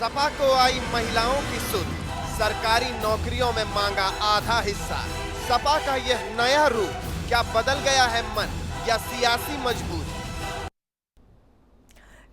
सपा को आई महिलाओं की सुध, सरकारी नौकरियों में मांगा आधा हिस्सा। सपा का यह नया रूप क्या बदल गया है मन या सियासी मजबूरी?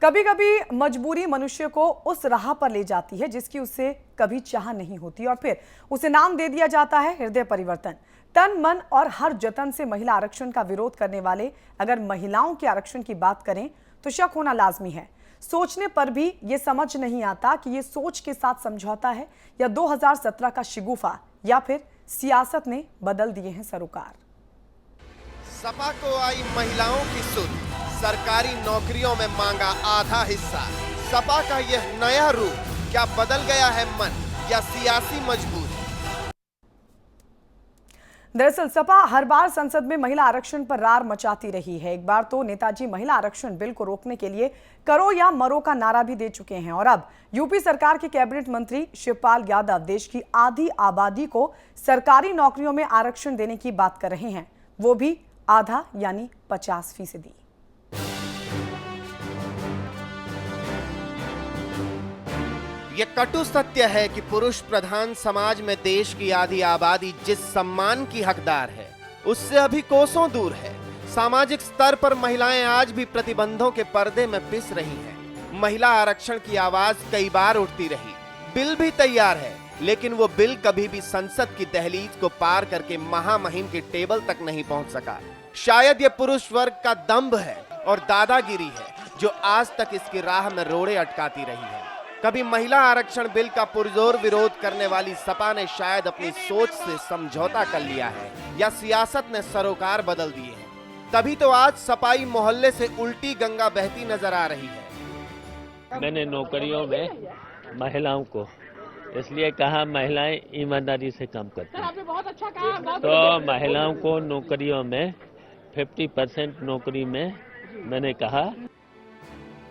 कभी कभी मजबूरी मनुष्य को उस राह पर ले जाती है जिसकी उसे कभी चाह नहीं होती और फिर उसे नाम दे दिया जाता है हृदय परिवर्तन। तन मन और हर जतन से महिला आरक्षण का विरोध करने वाले अगर महिलाओं के आरक्षण की बात करें तो शक होना लाजमी है। सोचने पर भी ये समझ नहीं आता कि ये सोच के साथ समझौता है या 2017 का शिगुफा या फिर सियासत ने बदल दिए हैं सरोकार। सपा को आई महिलाओं की सुध, सरकारी नौकरियों में मांगा आधा हिस्सा। सपा का यह नया रूप क्या बदल गया है मन या सियासी मजबूरी? दरअसल सपा हर बार संसद में महिला आरक्षण पर रार मचाती रही है। एक बार तो नेताजी महिला आरक्षण बिल को रोकने के लिए करो या मरो का नारा भी दे चुके हैं और अब यूपी सरकार के कैबिनेट मंत्री शिवपाल यादव देश की आधी आबादी को सरकारी नौकरियों में आरक्षण देने की बात कर रहे हैं, वो भी आधा यानी 50%। ये कटु सत्य है कि पुरुष प्रधान समाज में देश की आधी आबादी जिस सम्मान की हकदार है उससे अभी कोसों दूर है। सामाजिक स्तर पर महिलाएं आज भी प्रतिबंधों के पर्दे में पिस रही हैं। महिला आरक्षण की आवाज कई बार उठती रही, बिल भी तैयार है, लेकिन वो बिल कभी भी संसद की दहलीज को पार करके महामहिम की टेबल तक नहीं पहुंच सका। शायद ये पुरुष वर्ग का दंभ है और दादागिरी है जो आज तक इसकी राह में रोड़े अटकाती रही है। कभी महिला आरक्षण बिल का पुरजोर विरोध करने वाली सपा ने शायद अपनी सोच से समझौता कर लिया है या सियासत ने सरोकार बदल दिए हैं। तभी तो आज सपाई मोहल्ले से उल्टी गंगा बहती नजर आ रही है। मैंने नौकरियों में महिलाओं को इसलिए कहा महिलाएं ईमानदारी से काम करती हैं, बहुत अच्छा कहा। तो महिलाओं को नौकरियों में 50% नौकरी में मैंने कहा।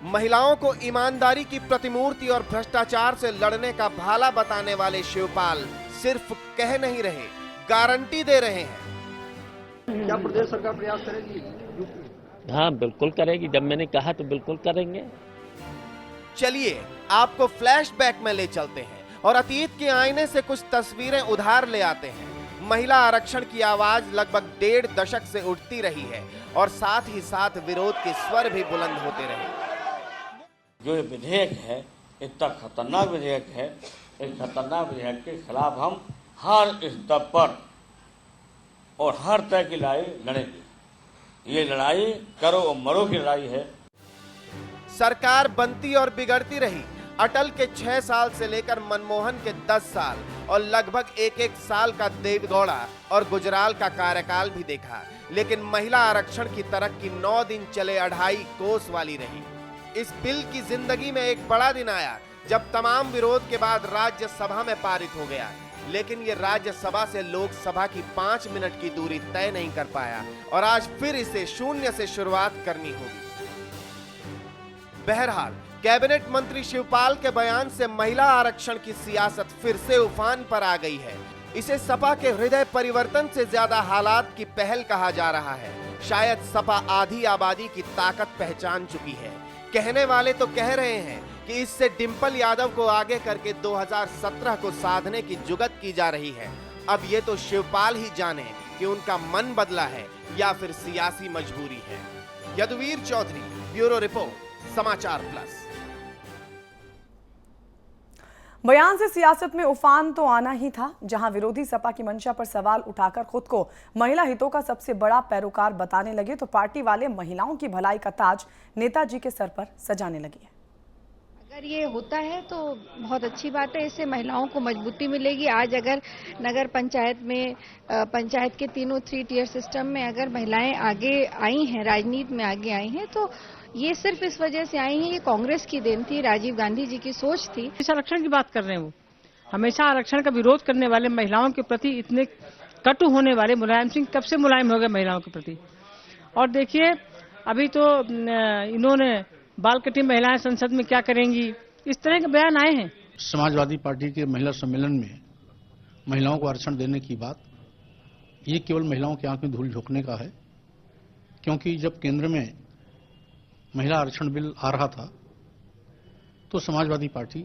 महिलाओं को ईमानदारी की प्रतिमूर्ति और भ्रष्टाचार से लड़ने का भाला बताने वाले शिवपाल सिर्फ कह नहीं रहे, गारंटी दे रहे हैं। क्या प्रदेश सरकार प्रयास करेगी? हाँ बिल्कुल करेगी, जब मैंने कहा तो बिल्कुल करेंगे। चलिए आपको फ्लैशबैक में ले चलते हैं और अतीत के आईने से कुछ तस्वीरें उधार ले आते हैं। महिला आरक्षण की आवाज लगभग 1.5 दशक से उठती रही है और साथ ही साथ विरोध के स्वर भी बुलंद होते रहे। जो ये विधेयक है इतना खतरनाक विधेयक है, इस खतरनाक विधेयक के खिलाफ हम हर स्तर पर और हर तरह की लड़ाई लड़ेंगे। ये लड़ाई करो और मरो की लड़ाई है। सरकार बनती और बिगड़ती रही। अटल के 6 साल से लेकर मनमोहन के 10 साल और लगभग एक साल का देवगौड़ा और गुजराल का कार्यकाल भी देखा, लेकिन महिला आरक्षण की तरक्की 9 दिन चले 2.5 कोस वाली रही। इस बिल की जिंदगी में एक बड़ा दिन आया जब तमाम विरोध के बाद राज्यसभा में पारित हो गया, लेकिन ये राज्यसभा से लोकसभा की 5 मिनट की दूरी तय नहीं कर पाया और आज फिर इसे शून्य से शुरुआत करनी होगी। बहरहाल कैबिनेट मंत्री शिवपाल के बयान से महिला आरक्षण की सियासत फिर से उफान पर आ गई है। इसे सपा के हृदय परिवर्तन से ज्यादा हालात की पहल कहा जा रहा है। शायद सपा आधी आबादी की ताकत पहचान चुकी है। कहने वाले तो कह रहे हैं कि इससे डिंपल यादव को आगे करके 2017 को साधने की जुगत की जा रही है। अब ये तो शिवपाल ही जाने कि उनका मन बदला है या फिर सियासी मजबूरी है। यदुवीर चौधरी, ब्यूरो रिपोर्ट, समाचार प्लस। बयान से सियासत में उफान तो आना ही था। जहां विरोधी सपा की मंशा पर सवाल उठाकर खुद को महिला हितों का सबसे बड़ा पैरोकार बताने लगे तो पार्टी वाले महिलाओं की भलाई का ताज नेताजी के सर पर सजाने लगे। अगर ये होता है तो बहुत अच्छी बात है, इससे महिलाओं को मजबूती मिलेगी। आज अगर नगर पंचायत में पंचायत के तीनों 3 टियर सिस्टम में अगर महिलाएं आगे आई हैं, राजनीति में आगे आई हैं, तो ये सिर्फ इस वजह से आई हैं, ये कांग्रेस की देन थी, राजीव गांधी जी की सोच थी। इस आरक्षण की बात कर रहे हैं, वो हमेशा आरक्षण का विरोध करने वाले, महिलाओं के प्रति इतने कटु होने वाले मुलायम सिंह कब से मुलायम हो गए महिलाओं के प्रति। और देखिए अभी तो इन्होंने बाल कटी महिलाएं संसद में क्या करेंगी, इस तरह के बयान आए हैं। समाजवादी पार्टी के महिला सम्मेलन में महिलाओं को आरक्षण देने की बात, ये केवल महिलाओं की आंख में धूल झोंकने का है, क्योंकि जब केंद्र में महिला आरक्षण बिल आ रहा था तो समाजवादी पार्टी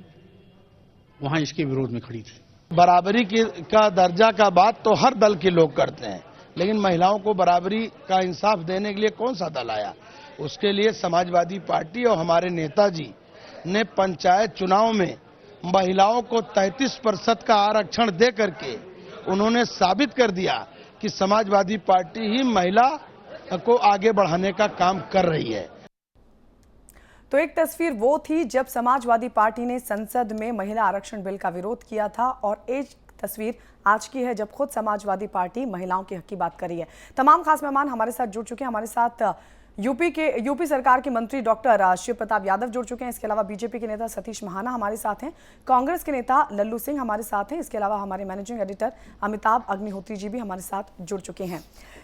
वहां इसके विरोध में खड़ी थी। बराबरी का दर्जा का बात तो हर दल के लोग करते हैं, लेकिन महिलाओं को बराबरी का इंसाफ देने के लिए कौन सा दल आया? उसके लिए समाजवादी पार्टी और हमारे नेताजी ने पंचायत चुनाव में महिलाओं को 33% का आरक्षण दे करके उन्होंने साबित कर दिया कि समाजवादी पार्टी ही महिला को आगे बढ़ाने का काम कर रही है। तो एक तस्वीर वो थी जब समाजवादी पार्टी ने संसद में महिला आरक्षण बिल का विरोध किया था, और एक तस्वीर आज की है जब खुद समाजवादी पार्टी महिलाओं के हक की बात कर रही है। तमाम खास मेहमान हमारे साथ जुड़ चुके हैं। हमारे साथ यूपी सरकार के मंत्री डॉक्टर शिव प्रताप यादव जुड़ चुके हैं। इसके अलावा बीजेपी के नेता सतीश महाना हमारे साथ हैं। कांग्रेस के नेता लल्लू सिंह हमारे साथ हैं। इसके अलावा हमारे मैनेजिंग एडिटर अमिताभ अग्निहोत्री जी भी हमारे साथ जुड़ चुके हैं।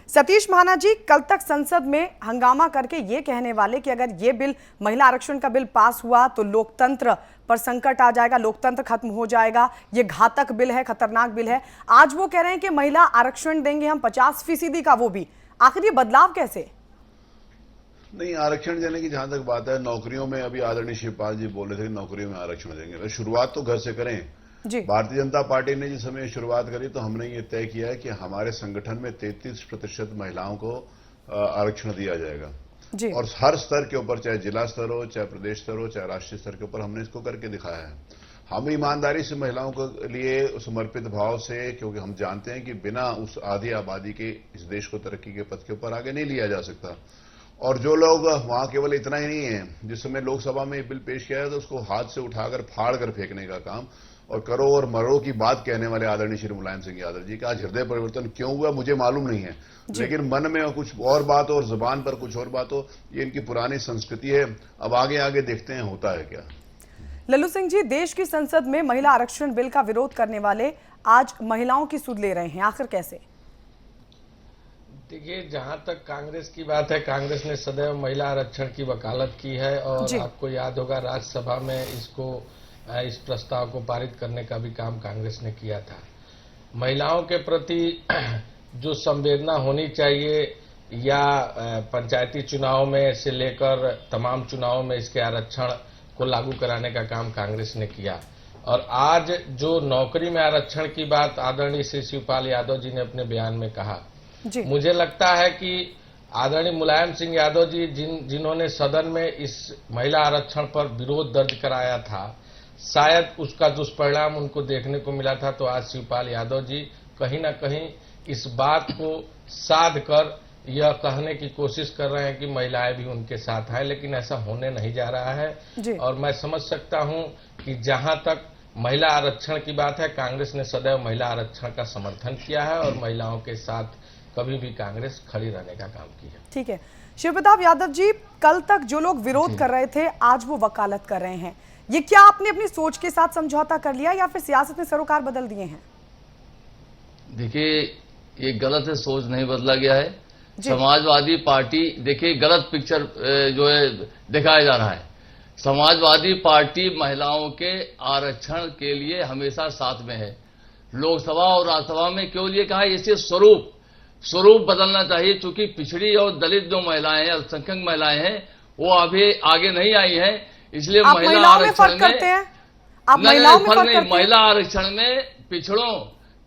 सतीश महाना जी, कल तक संसद में हंगामा करके ये कहने वाले कि अगर ये बिल, महिला आरक्षण का बिल पास हुआ तो लोकतंत्र पर संकट आ जाएगा, लोकतंत्र खत्म हो जाएगा, ये घातक बिल है, खतरनाक बिल है। आज वो कह रहे हैं कि महिला आरक्षण देंगे हम 50% का, वो भी। आखिर ये बदलाव कैसे? नहीं, आरक्षण देने की जहां तक बात है, नौकरियों में अभी आदरणीय शिवपाल जी बोल रहे थे कि नौकरियों में आरक्षण देंगे। शुरुआत तो घर से करें। भारतीय जनता पार्टी ने जिस समय शुरुआत करी तो हमने ये तय किया है कि हमारे संगठन में 33% महिलाओं को आरक्षण दिया जाएगा और हर स्तर के ऊपर, चाहे जिला स्तर हो, चाहे प्रदेश स्तर हो, चाहे राष्ट्रीय स्तर के ऊपर हमने इसको करके दिखाया है। हम ईमानदारी से महिलाओं के लिए समर्पित भाव से, क्योंकि हम जानते हैं कि बिना उस आधी आबादी के इस देश को तरक्की के पथ के ऊपर आगे नहीं लिया जा सकता। और जो लोग वहां, केवल इतना ही नहीं है, जिस समय लोकसभा में बिल पेश किया है तो उसको हाथ से उठाकर फाड़ कर फेंकने का काम और करो और मरो की बात कहने वाले आदरणीय श्री मुलायम सिंह यादव जी का आज हृदय परिवर्तन क्यों हुआ मुझे मालूम नहीं है, लेकिन मन में कुछ और बात हो और जुबान पर कुछ और बात हो, ये इनकी पुरानी संस्कृति है। अब आगे आगे देखते हैं होता है क्या। लल्लू सिंह जी, देश की संसद में महिला आरक्षण बिल का विरोध करने वाले आज महिलाओं की सुध ले रहे हैं, आखिर कैसे? देखिए, जहां तक कांग्रेस की बात है, कांग्रेस ने सदैव महिला आरक्षण की वकालत की है और आपको याद होगा राज्यसभा में इस प्रस्ताव को पारित करने का भी काम कांग्रेस ने किया था। महिलाओं के प्रति जो संवेदना होनी चाहिए, या पंचायती चुनाव में से लेकर तमाम चुनावों में इसके आरक्षण को लागू कराने का काम कांग्रेस ने किया। और आज जो नौकरी में आरक्षण की बात आदरणीय श्री शिवपाल यादव जी ने अपने बयान में कहा, मुझे लगता है कि आदरणीय मुलायम सिंह यादव जी जिन्होंने सदन में इस महिला आरक्षण पर विरोध दर्ज कराया था, शायद उसका दुष्परिणाम उनको देखने को मिला था। तो आज शिवपाल यादव जी कहीं ना कहीं इस बात को साध कर यह कहने की कोशिश कर रहे हैं कि महिलाएं भी उनके साथ हैं, लेकिन ऐसा होने नहीं जा रहा है। और मैं समझ सकता हूं कि जहां तक महिला आरक्षण की बात है, कांग्रेस ने सदैव महिला आरक्षण का समर्थन किया है और महिलाओं के साथ कभी भी कांग्रेस खड़ी रहने का काम किया। ठीक है, शिव प्रताप यादव जी, कल तक जो लोग विरोध कर रहे थे आज वो वकालत कर रहे हैं, ये क्या आपने अपनी सोच के साथ समझौता कर लिया या फिर सियासत ने सरोकार बदल दिए हैं? देखिए, ये गलत है, सोच नहीं बदला गया है। समाजवादी पार्टी, देखिए गलत पिक्चर जो है दिखाया जा रहा है। समाजवादी पार्टी महिलाओं के आरक्षण के लिए हमेशा साथ में है। लोकसभा और राज्यसभा में केवल ये कहा, इससे स्वरूप बदलना चाहिए, क्योंकि पिछड़ी और दलित जो महिलाएं हैं, अल्पसंख्यक महिलाएं हैं, वो अभी आगे नहीं आई हैं, इसलिए महिला आरक्षण में महिला आरक्षण में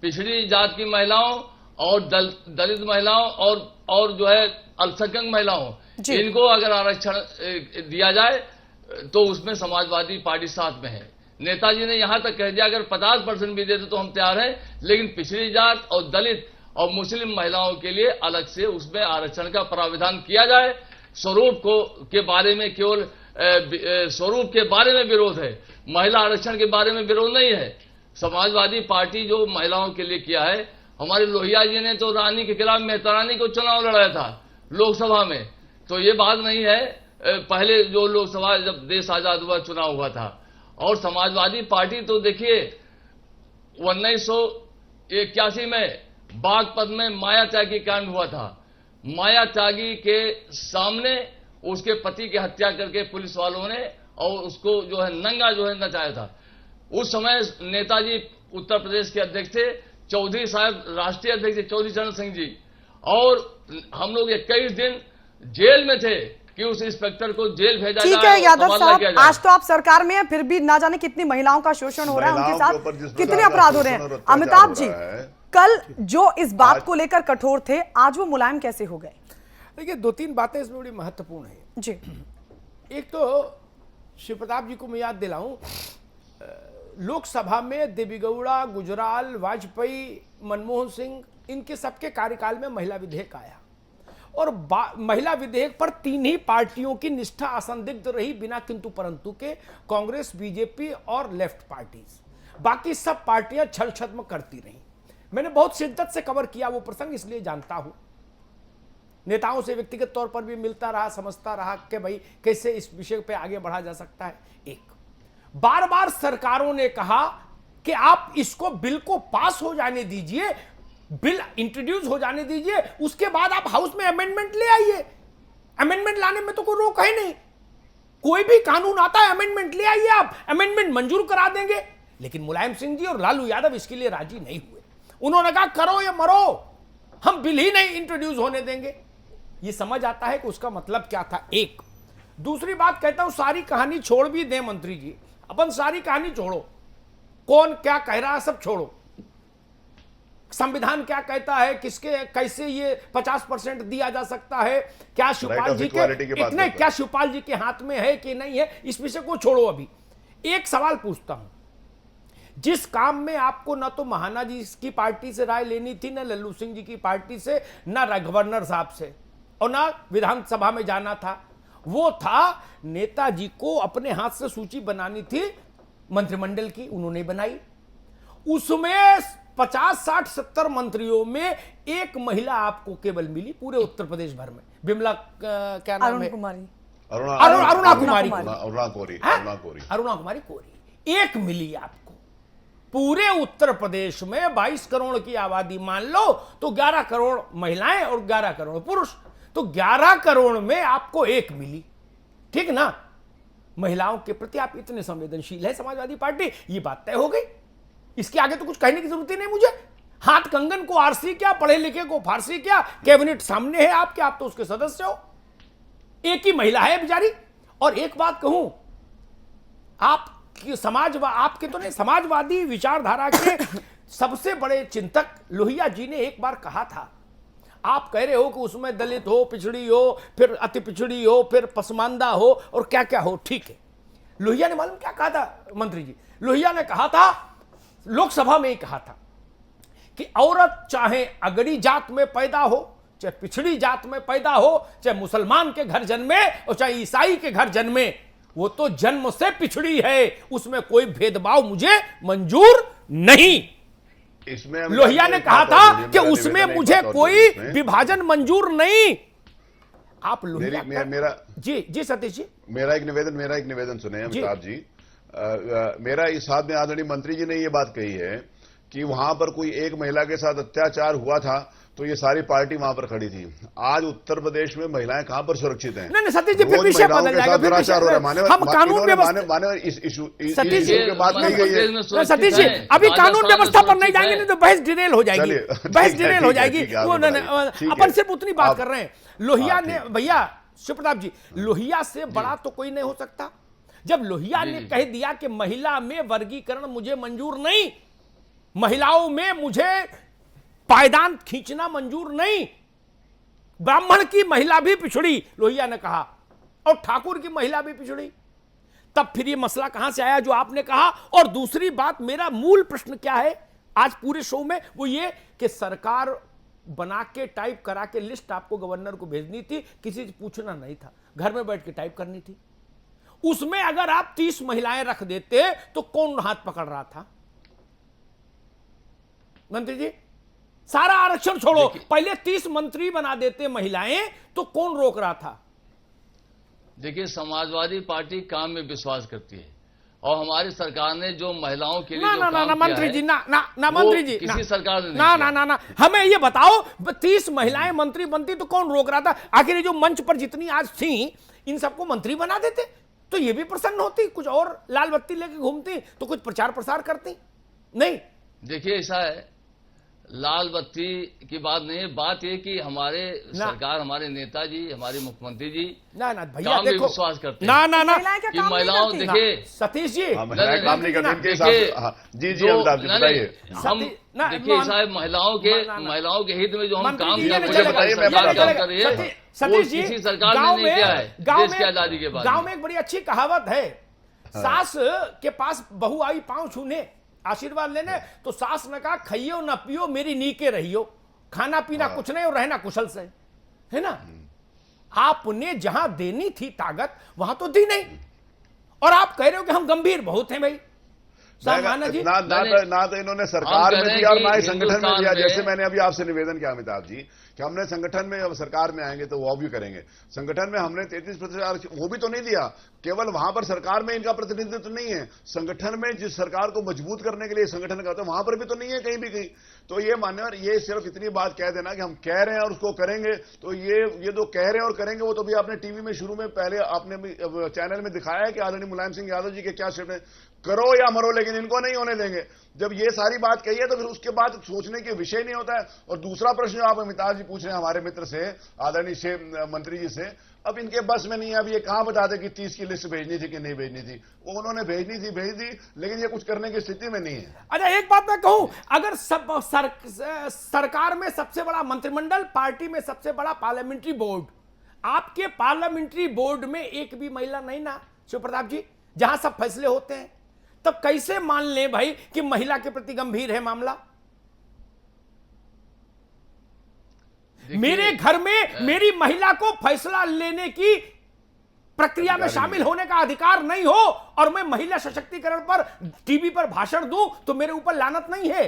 पिछड़ी जात की महिलाओं और दलित महिलाओं और जो है अल्पसंख्यक महिलाओं, इनको अगर आरक्षण दिया जाए तो उसमें समाजवादी पार्टी साथ में है। नेताजी ने यहां तक कह दिया अगर 50% भी देते तो हम तैयार हैं, लेकिन पिछड़ी जात और दलित और मुस्लिम महिलाओं के लिए अलग से उसमें आरक्षण का प्रावधान किया जाए। स्वरूप के बारे में केवल स्वरूप के बारे में विरोध है, महिला आरक्षण के बारे में विरोध नहीं है। समाजवादी पार्टी जो महिलाओं के लिए किया है, हमारे लोहिया जी ने तो रानी के खिलाफ मेहता रानी को चुनाव लड़ाया था लोकसभा में, तो ये बात नहीं है। पहले जो लोकसभा जब देश आजाद हुआ चुनाव हुआ था, और समाजवादी पार्टी तो देखिए 1981 में बागपत में माया त्यागी कांड हुआ था। माया त्यागी के सामने उसके पति की हत्या करके पुलिस वालों ने और उसको जो है नंगा जो है नचाया था। उस समय नेताजी उत्तर प्रदेश के अध्यक्ष थे, चौधरी साहब राष्ट्रीय अध्यक्ष थे, चौधरी चरण सिंह जी, और हम लोग 21 दिन जेल में थे कि उस इंस्पेक्टर को जेल भेजा जाए। ठीक है यादव साहब, आज तो आप सरकार में हैं, फिर भी ना जाने कितनी महिलाओं का शोषण हो रहा है, उनके साथ कितने अपराध हो रहे हैं। अमिताभ जी, कल जो इस बात को लेकर कठोर थे, आज वो मुलायम कैसे हो गए? देखिए, 2-3 बातें इसमें बड़ी महत्वपूर्ण है जी। एक तो शिव प्रताप जी को मैं याद दिलाऊं, लोकसभा में देवीगौड़ा, गुजराल, वाजपेयी, मनमोहन सिंह, इनके सबके कार्यकाल में महिला विधेयक आया और महिला विधेयक पर 3 ही पार्टियों की निष्ठा असंदिग्ध रही, बिना किंतु परंतु के, कांग्रेस, बीजेपी और लेफ्ट पार्टीज। बाकी सब पार्टियां छल छद्म करती रहीं। मैंने बहुत शिद्दत से कवर किया वो प्रसंग, इसलिए जानता हूं। नेताओं से व्यक्तिगत तौर पर भी मिलता रहा, समझता रहा कि भाई कैसे इस विषय पे आगे बढ़ा जा सकता है। एक बार बार सरकारों ने कहा कि आप इसको बिल को पास हो जाने दीजिए, बिल इंट्रोड्यूस हो जाने दीजिए, उसके बाद आप हाउस में अमेंडमेंट ले आइए। अमेंडमेंट लाने में तो कोई रोक है नहीं, कोई भी कानून आता है अमेंडमेंट ले आइए, आप अमेंडमेंट मंजूर करा देंगे। लेकिन मुलायम सिंह जी और लालू यादव इसके लिए राजी नहीं हुए। उन्होंने कहा करो या मरो, हम बिल ही नहीं इंट्रोड्यूस होने देंगे। ये समझ आता है कि उसका मतलब क्या था। एक दूसरी बात कहता हूं, सारी कहानी छोड़ भी दें मंत्री जी, अपन सारी कहानी छोड़ो, कौन क्या कह रहा है सब छोड़ो, संविधान क्या कहता है, किसके कैसे ये 50% दिया जा सकता है, क्या शिवपाल जी के इतने, क्या शिवपाल जी के हाथ में है कि नहीं है, इस विषय को छोड़ो। अभी एक सवाल पूछता हूं, जिस काम में आपको ना तो महाना जी की पार्टी से राय लेनी थी, ना लल्लू सिंह जी की पार्टी से, ना गवर्नर साहब से, और ना विधानसभा में जाना था, वो था नेताजी को अपने हाथ से सूची बनानी थी मंत्रिमंडल की, उन्होंने बनाई। उसमें 50, 60, 70 मंत्रियों में एक महिला आपको केवल मिली पूरे उत्तर प्रदेश भर में, बिमला क्या नाम है, अरुणा कुमारी कोरी, एक मिली आपको पूरे उत्तर प्रदेश में। 22 करोड़ की आबादी मान लो तो 11 करोड़ महिलाएं और 11 करोड़ पुरुष, तो 11 करोड़ में आपको एक मिली, ठीक ना। महिलाओं के प्रति आप इतने संवेदनशील है समाजवादी पार्टी, ये बात तय हो गई। इसके आगे तो कुछ कहने की जरूरत ही नहीं मुझे। हाथ कंगन को आरसी क्या, पढ़े लिखे को फारसी क्या, कैबिनेट सामने है आपके, आप तो उसके सदस्य हो। एक ही महिला है बेचारी। और एक बात कहूं, आप आपके तो नहीं, समाजवादी विचारधारा के सबसे बड़े चिंतक लोहिया जी ने एक बार कहा था, आप कह रहे हो कि उसमें दलित हो, पिछड़ी हो, फिर अति पिछड़ी हो, फिर पसमानदा हो और क्या क्या हो, ठीक है। लोहिया ने मालूम क्या कहा था मंत्री जी? लोहिया ने कहा था, लोकसभा में ही कहा था कि औरत चाहे अगड़ी जात में पैदा हो, चाहे पिछड़ी जात में पैदा हो, चाहे मुसलमान के घर जन्मे और चाहे ईसाई के घर जन्मे, वो तो जन्म से पिछड़ी है, उसमें कोई भेदभाव मुझे मंजूर नहीं। इसमें लोहिया ने कहा था कि उसमें मुझे कोई विभाजन मंजूर नहीं। आप लोहिया मेरा जी सतीश जी, मेरा एक निवेदन सुने अमिताभ जी। मेरा इस साथ में आदरणीय मंत्री जी ने ये बात कही है कि वहां पर कोई एक महिला के साथ अत्याचार हुआ था तो ये सारी पार्टी वहां पर खड़ी थी। आज उत्तर प्रदेश में महिलाएं कहां पर सुरक्षित हैं? नहीं सतीश जी, फिर विषय बदल जाएगा, हम कानून व्यवस्था, इस इशू के बात नहीं गई है सतीश जी, अभी कानून व्यवस्था पर नहीं जाएंगे, नहीं तो बहस डिटेल हो जाएगी, बहस डिटेल हो जाएगी। अपन सिर्फ उतनी बात कर रहे हैं। लोहिया ने, भैया शिव प्रताप जी, लोहिया से बड़ा तो कोई नहीं हो सकता। जब लोहिया ने कह दिया कि महिला में वर्गीकरण मुझे मंजूर नहीं, महिलाओं में मुझे पायदान खींचना मंजूर नहीं, ब्राह्मण की महिला भी पिछड़ी, लोहिया ने कहा, और ठाकुर की महिला भी पिछड़ी, तब फिर ये मसला कहां से आया जो आपने कहा। और दूसरी बात, मेरा मूल प्रश्न क्या है आज पूरे शो में, वो ये कि सरकार बना के टाइप करा के लिस्ट आपको गवर्नर को भेजनी थी, किसी से पूछना नहीं था, घर में बैठ के टाइप करनी थी। उसमें अगर आप 30 महिलाएं रख देते तो कौन हाथ पकड़ रहा था? मंत्री जी, सारा आरक्षण छोड़ो, पहले 30 मंत्री बना देते महिलाएं तो कौन रोक रहा था? देखिए, समाजवादी पार्टी काम में विश्वास करती है और हमारी सरकार ने जो महिलाओं के लिए ना मंत्री जी, ना मंत्री जी, किसी सरकार ने ना हमें ये बताओ, 30 महिलाएं मंत्री बनती तो कौन रोक रहा था? आखिर जो मंच पर जितनी आज थी, इन सबको मंत्री बना देते तो ये भी प्रसन्न होती, कुछ और लाल बत्ती लेके घूमती तो कुछ प्रचार प्रसार करती नहीं। देखिए, ऐसा है, लाल बत्ती की बात नहीं है। बात ये कि हमारे सरकार, हमारे नेताजी, हमारे मुख्यमंत्री जी ना भैया काम में देखो विश्वास करते हैं। ना कि महिलाओं देखिए सतीश जी काम नहीं करते जी अमिताभ जी बताइए। हम देखिए साहब महिलाओं के हित में जो हम काम कर रहे हैं सतीश जी किसी सरकार ने नहीं किया है देश की आजादी के बाद। गांव में एक बड़ी अच्छी कहावत है, सास के पास बहू आई पांव छूने आशीर्वाद लेने, तो सास ने कहा खाइयो ना पियो मेरी नीके रहियो, खाना पीना कुछ नहीं और रहना कुशल से, है ना। आपने जहां देनी थी ताकत वहां तो दी नहीं, और आप कह रहे हो कि हम गंभीर बहुत हैं भाई। जी ना तो इन्होंने सरकार में दिया और ना ही संगठन में दिया। जैसे मैंने अभी आपसे निवेदन किया अमिताभ जी कि हमने संगठन में, अब सरकार में आएंगे तो वो भी करेंगे। संगठन में हमने 33% वो भी तो नहीं दिया, केवल वहां पर सरकार में इनका प्रतिनिधित्व नहीं है। संगठन में जिस सरकार को मजबूत करने के लिए संगठन करते हैं वहां पर भी तो नहीं है कहीं भी कहीं। तो ये मान्य, और ये सिर्फ इतनी बात कह देना कि हम कह रहे हैं और उसको करेंगे, तो ये तो कह रहे हैं और करेंगे, वो तो भी आपने टीवी में शुरू में पहले आपने चैनल में दिखाया है कि आदरणीय मुलायम सिंह यादव जी के क्या स्टेटमेंट, करो या मरो लेकिन इनको नहीं होने देंगे। जब ये सारी बात कही है तो फिर उसके बाद सोचने के विषय नहीं होता है। और दूसरा प्रश्न जो आप अमिताभ जी पूछ रहे हैं हमारे मित्र से, आदरणीय मंत्री जी से, अब इनके बस में नहीं है। अब ये कहां बता दे कि 30 की लिस्ट भेजनी थी कि नहीं भेजनी थी, वो उन्होंने भेजनी थी भेज दी, लेकिन ये कुछ करने की स्थिति में नहीं है। अच्छा एक बात मैं कहूं, अगर सरकार में सबसे बड़ा मंत्रिमंडल, पार्टी में सबसे बड़ा पार्लियामेंट्री बोर्ड, आपके पार्लियामेंट्री बोर्ड में एक भी महिला नहीं ना शिव प्रताप जी, जहां सब फैसले होते हैं, तब कैसे मान लें भाई कि महिला के प्रति गंभीर है मामला। मेरे घर में मेरी महिला को फैसला लेने की प्रक्रिया में शामिल होने का अधिकार नहीं हो और मैं महिला सशक्तिकरण पर टीवी पर भाषण दूं तो मेरे ऊपर लानत नहीं है।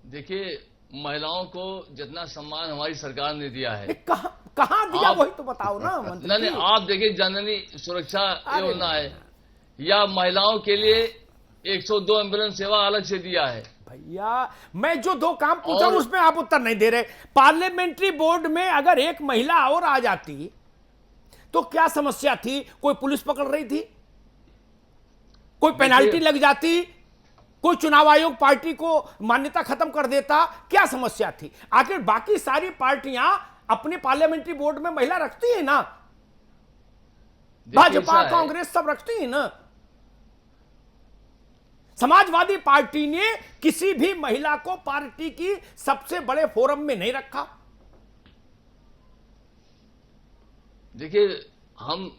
देखिए महिलाओं को जितना सम्मान हमारी सरकार ने दिया है, कहां दिया वही तो बताओ ना मंत्री। नहीं आप देखिए जननी सुरक्षा योजना है, या महिलाओं के लिए 102 एम्बुलेंस सेवा अलग से दिया है। भैया मैं जो दो काम पूछा उसमें आप उत्तर नहीं दे रहे। पार्लियामेंट्री बोर्ड में अगर एक महिला और आ जाती तो क्या समस्या थी? कोई पुलिस पकड़ रही थी, कोई पेनाल्टी लग जाती, कोई चुनाव आयोग पार्टी को मान्यता खत्म कर देता, क्या समस्या थी? आखिर बाकी सारी पार्टियां अपने पार्लियामेंट्री बोर्ड में महिला रखती है ना, भाजपा कांग्रेस सब रखती है ना। समाजवादी पार्टी ने किसी भी महिला को पार्टी की सबसे बड़े फोरम में नहीं रखा। देखिए हम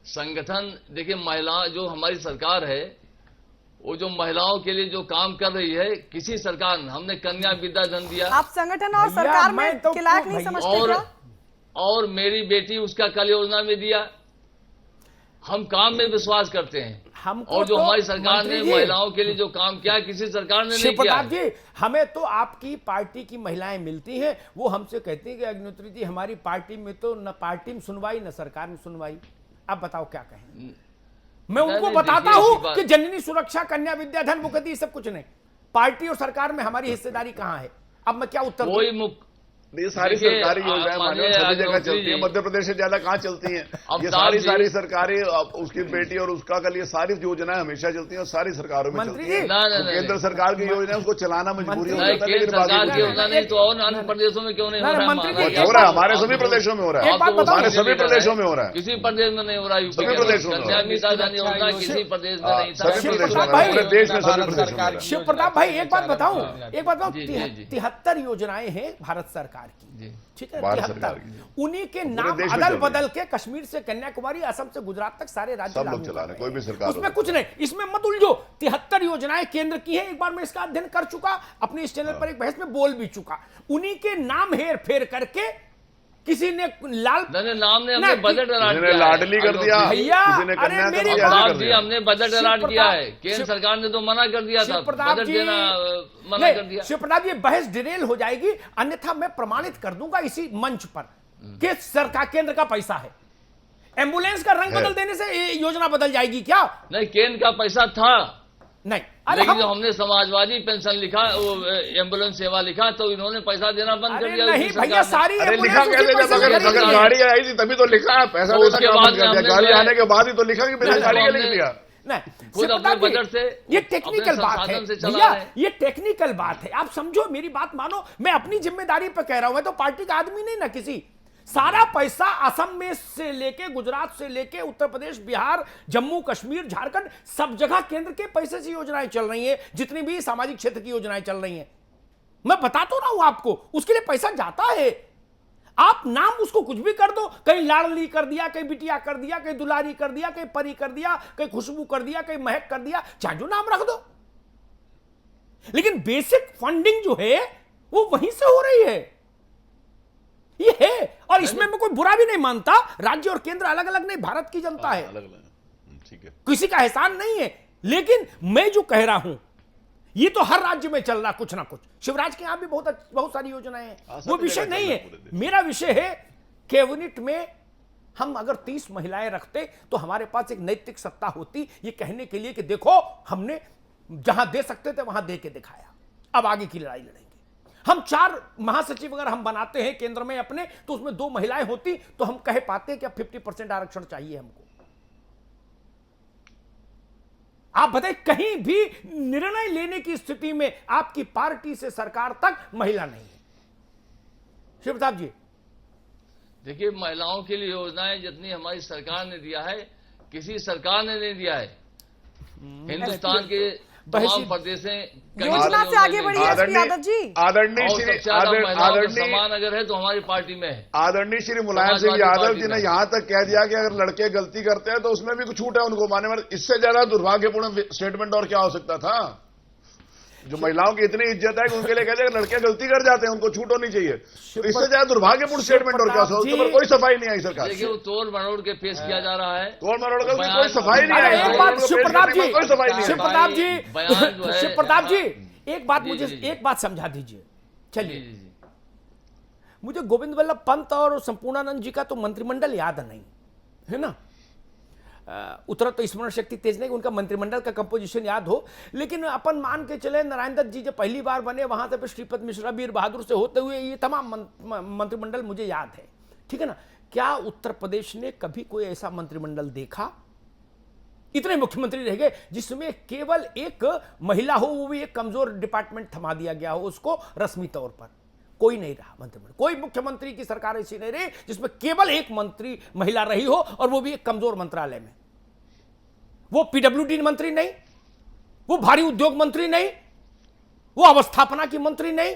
संगठन, देखिए महिला जो हमारी सरकार है वो जो महिलाओं के लिए जो काम कर रही है, किसी सरकार ने, हमने कन्या विद्या धन दिया। आप संगठन और सरकार में तो लायक नहीं समझते क्या? और मेरी बेटी उसका कल योजना में दिया। हम काम में विश्वास करते हैं, और जो हमारी सरकार ने महिलाओं के लिए जो काम किया किसी सरकार ने नहीं किया। जी हमें तो आपकी पार्टी की महिलाएं मिलती हैं, वो हमसे कहती हैं कि अग्निहोत्री जी हमारी पार्टी में तो न पार्टी में सुनवाई न सरकार में सुनवाई। अब बताओ क्या कहें? मैं उनको बताता हूं कि जननी सुरक्षा, कन्या विद्याधन, मुक्ति, सब कुछ नहीं। पार्टी और सरकार में हमारी हिस्सेदारी कहां है? अब मैं क्या उत्तर दूं? ये सारी सरकारी योजनाएं मानो सभी जगह चलती है, मध्य प्रदेश से ज्यादा कहां चलती हैं? ये सारी सरकारी, उसकी बेटी और उसका कल, ये सारी योजनाएं हमेशा चलती हैं और सारी सरकारों में चलती है। केंद्र सरकार की योजना उसको चलाना मजबूरी हो जाता है, नहीं तो और अन्य प्रदेशों में क्यों नहीं हो रहा है? हमारे सभी प्रदेशों में हो रहा है, हमारे सभी प्रदेशों में हो रहा है, किसी प्रदेश में नहीं हो रहा है। सभी प्रदेशों में किसी प्रदेश में नहीं, सभी प्रदेशों में, पूरे देश में सभी प्रदेशों में। शिव प्रताप भाई एक बात बताऊं, 73 योजनाएं हैं भारत सरकार की, ठीक है, 73। उन्हीं के नाम अदल बदल के कश्मीर से कन्याकुमारी, असम से गुजरात तक सारे राज्य सब लोग चला रहे, कोई भी सरकार उसमें कुछ नहीं। इसमें मत उलझो, 73 योजनाएं केंद्र की है। एक बार मैं इसका अध्ययन कर चुका, अपने इस चैनल पर एक बहस में बोल भी चुका। उन्हीं के नाम हेर फेर करके किसी ने नाम ने हमने बजट अलॉट किया, लाडली कर दिया भैया, हमने बजट अलॉट किया है। केंद्र सरकार ने तो मना कर दिया था, बजट देना मना कर दिया। शिव प्रताप जी बहस डिरेल हो जाएगी, अन्यथा मैं प्रमाणित कर दूंगा इसी मंच पर कि सरकार केंद्र का पैसा है। एम्बुलेंस का रंग बदल देने से योजना बदल जाएगी क्या? नहीं, केंद्र का पैसा था नहीं। लेकिन जब हमने समाजवादी पेंशन लिखा, वो एम्बुलेंस सेवा लिखा, तो इन्होंने पैसा देना बंद कर दिया। नहीं भैया, सारी लिखा कैसे? जब गाड़ी आई थी तभी तो लिखा है, पैसा उसके बाद गाड़ी आने के बाद ही तो लिखा कि मैंने गाड़ी का लिख दिया। नहीं खुद अपने बजट से, ये टेक्निकल बात है भैया, ये टेक्निकल बात है। आप समझो, मेरी बात मानो, मैं अपनी जिम्मेदारी पर कह रहा हूं, मैं तो पार्टी का आदमी नहीं ना किसी। सारा पैसा असम में से लेके, गुजरात से लेके, उत्तर प्रदेश, बिहार, जम्मू कश्मीर, झारखंड, सब जगह केंद्र के पैसे से योजनाएं चल रही हैं, जितनी भी सामाजिक क्षेत्र की योजनाएं चल रही हैं। मैं बता तो रहा हूं आपको, उसके लिए पैसा जाता है। आप नाम उसको कुछ भी कर दो, कहीं लाडली कर दिया, कहीं बिटिया कर दिया, कहीं दुलारी कर दिया, कहीं परी कर दिया, कहीं खुशबू कर दिया, कहीं महक कर दिया, चाहे जो नाम रख दो, लेकिन बेसिक फंडिंग जो है वो वहीं से हो रही है। ये है, और इसमें मैं कोई बुरा भी नहीं मानता। राज्य और केंद्र अलग अलग नहीं, भारत की जनता है, ठीक है, किसी का एहसान नहीं है। लेकिन मैं जो कह रहा हूं, ये तो हर राज्य में चल रहा कुछ ना कुछ। शिवराज के यहां भी बहुत सारी योजनाएं हैं, वो विषय नहीं है। मेरा विषय है कैबिनेट में हम अगर 30 महिलाएं रखते तो हमारे पास एक नैतिक सत्ता होती ये कहने के लिए कि देखो हमने जहां दे सकते थे वहां दे के दिखाया, अब आगे की लड़ाई लड़ेंगे। हम 4 महासचिव अगर हम बनाते हैं केंद्र में अपने, तो उसमें 2 महिलाएं होती तो हम कह पाते कि अब 50% आरक्षण चाहिए हमको। आप बताइए, कहीं भी निर्णय लेने की स्थिति में आपकी पार्टी से सरकार तक महिला नहीं है। शिव प्रताप जी, देखिए, महिलाओं के लिए योजनाएं जितनी हमारी सरकार ने दिया है, किसी सरकार ने नहीं दिया है। हिंदुस्तान के तमाम प्रदेशों योजना से आगे बढ़िए यादव जी। आदरणीय समान अगर है तो हमारी पार्टी में है। आदरणीय श्री मुलायम सिंह यादव जी ने यहां तक कह दिया कि अगर लड़के गलती करते हैं तो उसमें भी कुछ छूट है उनको माने में। इससे ज्यादा दुर्भाग्यपूर्ण स्टेटमेंट और क्या हो सकता था? जो महिलाओं की इतनी इज्जत है कि उनके लिए कहते हैं लड़के गलती कर जाते हैं उनको छूट होनी चाहिए, तो इससे ज्यादा दुर्भाग्यपूर्ण स्टेटमेंट और क्या? उसके ऊपर कोई सफाई नहीं आई सरकार। देखिए, वो तोड़ मरोड़ के पेश किया जा रहा है, तोड़ मरोड़ का कोई सफाई नहीं आई। एक बात शिवप्रताप जी, कोई सफाई नहीं। शिवप्रताप जी, एक बात मुझे एक बात समझा दीजिए। चलिए, मुझे गोविंद वल्लभ पंत और संपूर्णानंद जी का तो मंत्रिमंडल याद नहीं है ना, उतना तो स्मरण शक्ति तेज नहीं, उनका मंत्रिमंडल का कंपोजिशन याद हो। लेकिन अपन मान के चले नारायण दत्त जी जब पहली बार बने, वहां से फिर श्रीपद मिश्रा, वीर बहादुर से होते हुए ये तमाम मंत्रिमंडल मुझे याद है, ठीक है ना। क्या उत्तर प्रदेश ने कभी कोई ऐसा मंत्रिमंडल देखा? इतने मुख्यमंत्री रह गए जिसमें केवल एक महिला हो, वो भी एक कमजोर डिपार्टमेंट थमा दिया गया हो उसको रस्मी तौर पर। कोई नहीं रहा मंत्रिमंडल, कोई मुख्यमंत्री की सरकार ऐसी नहीं रही जिसमें केवल एक मंत्री महिला रही हो, और वो भी एक कमजोर मंत्रालय में। वो पीडब्ल्यूडी मंत्री नहीं, वो भारी उद्योग मंत्री नहीं, वो अवस्थापना की मंत्री नहीं,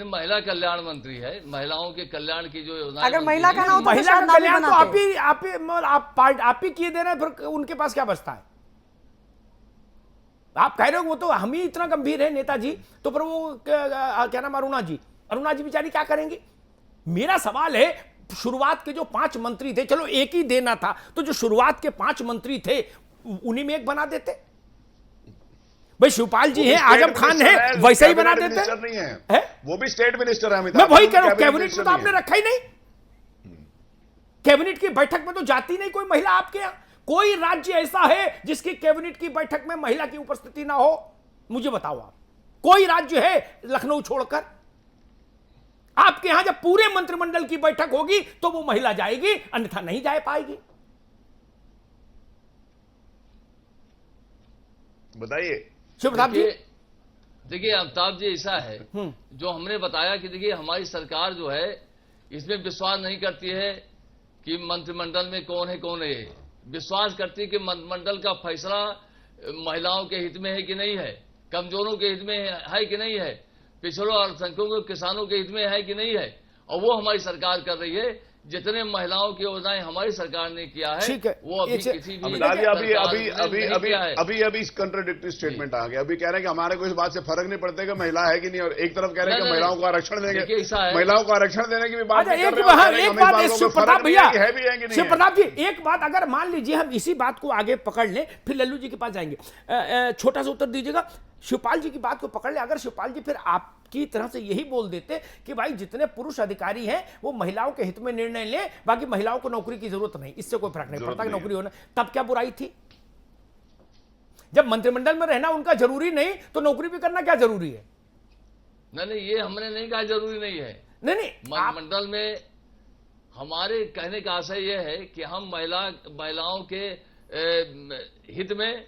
महिला कल्याण मंत्री है। महिलाओं के कल्याण की जो योजना, अगर महिला का ना हो तो महिला का कल्याण तो आप ही किए दे रहे हैं, फिर उनके पास क्या बचता है? आप कह रहे हो वो तो हम ही इतना गंभीर है नेताजी, तो फिर वो क्या नाम, अरुणा जी बेचारी क्या करेंगी? मेरा सवाल है, शुरुआत के जो 5 मंत्री थे, चलो एक ही देना था, तो जो शुरुआत के 5 मंत्री थे उन्हीं में एक बना देते। भाई शिवपाल जी हैं, आजम खान है, वैसे ही बना देते। नहीं है, वो भी स्टेट मिनिस्टर है। मैं वही कह रहा हूं, कैबिनेट में तो आपने रखा ही नहीं। कैबिनेट की बैठक में तो जाती नहीं कोई महिला आपके यहां। कोई राज्य ऐसा है जिसकी कैबिनेट की बैठक में महिला की उपस्थिति ना हो? मुझे बताओ आप, कोई राज्य है लखनऊ छोड़कर? आपके यहां जब पूरे मंत्रिमंडल की बैठक होगी तो वो महिला जाएगी, अन्यथा नहीं जा पाएगी। बताइए शिवप्रताप जी। देखिए अमिताभ जी, ऐसा है जो हमने बताया कि देखिए हमारी सरकार जो है इसमें विश्वास नहीं करती है कि मंत्रिमंडल में कौन है कौन है। विश्वास करती है कि मंत्रिमंडल का फैसला महिलाओं के हित में है कि नहीं है, कमजोरों के हित में है कि नहीं है, पिछड़ों और अल्पसंख्यकों के किसानों के हित में है कि नहीं है, और वो हमारी सरकार कर रही है। जितने महिलाओं की योजनाएं हमारी सरकार ने किया है, वो अभी किसी भी अभी कंट्राडिक्टरी स्टेटमेंट आ गया। अभी कह रहे हैं कि हमारे को इस बात से फर्क नहीं पड़ता कि महिला है कि नहीं, और एक तरफ कह रहे हैं कि महिलाओं को आरक्षण देंगे, महिलाओं को आरक्षण देने की भी बात नहीं कर रहे हैं। एक बात शिवप्रताप भैया, शिवप्रताप जी, एक बात अगर मान लीजिए हम इसी बात को आगे पकड़ लें, फिर लल्लू जी के पास जाएंगे, छोटा सा उत्तर दीजिएगा। शिवपाल जी की बात को पकड़ ले, अगर शिवपाल जी फिर आपकी तरह से यही बोल देते कि भाई जितने पुरुष अधिकारी हैं वो महिलाओं के हित में निर्णय लें, बाकी महिलाओं को नौकरी की जरूरत नहीं, इससे कोई फर्क नहीं पड़ता कि नौकरी होना, तब क्या बुराई थी? जब मंत्रिमंडल में रहना उनका जरूरी नहीं तो नौकरी भी करना क्या जरूरी है? नहीं, ये हमने नहीं कहा जरूरी नहीं है। नहीं, मंत्रिमंडल में हमारे कहने का आशय यह है कि हम महिलाओं के हित में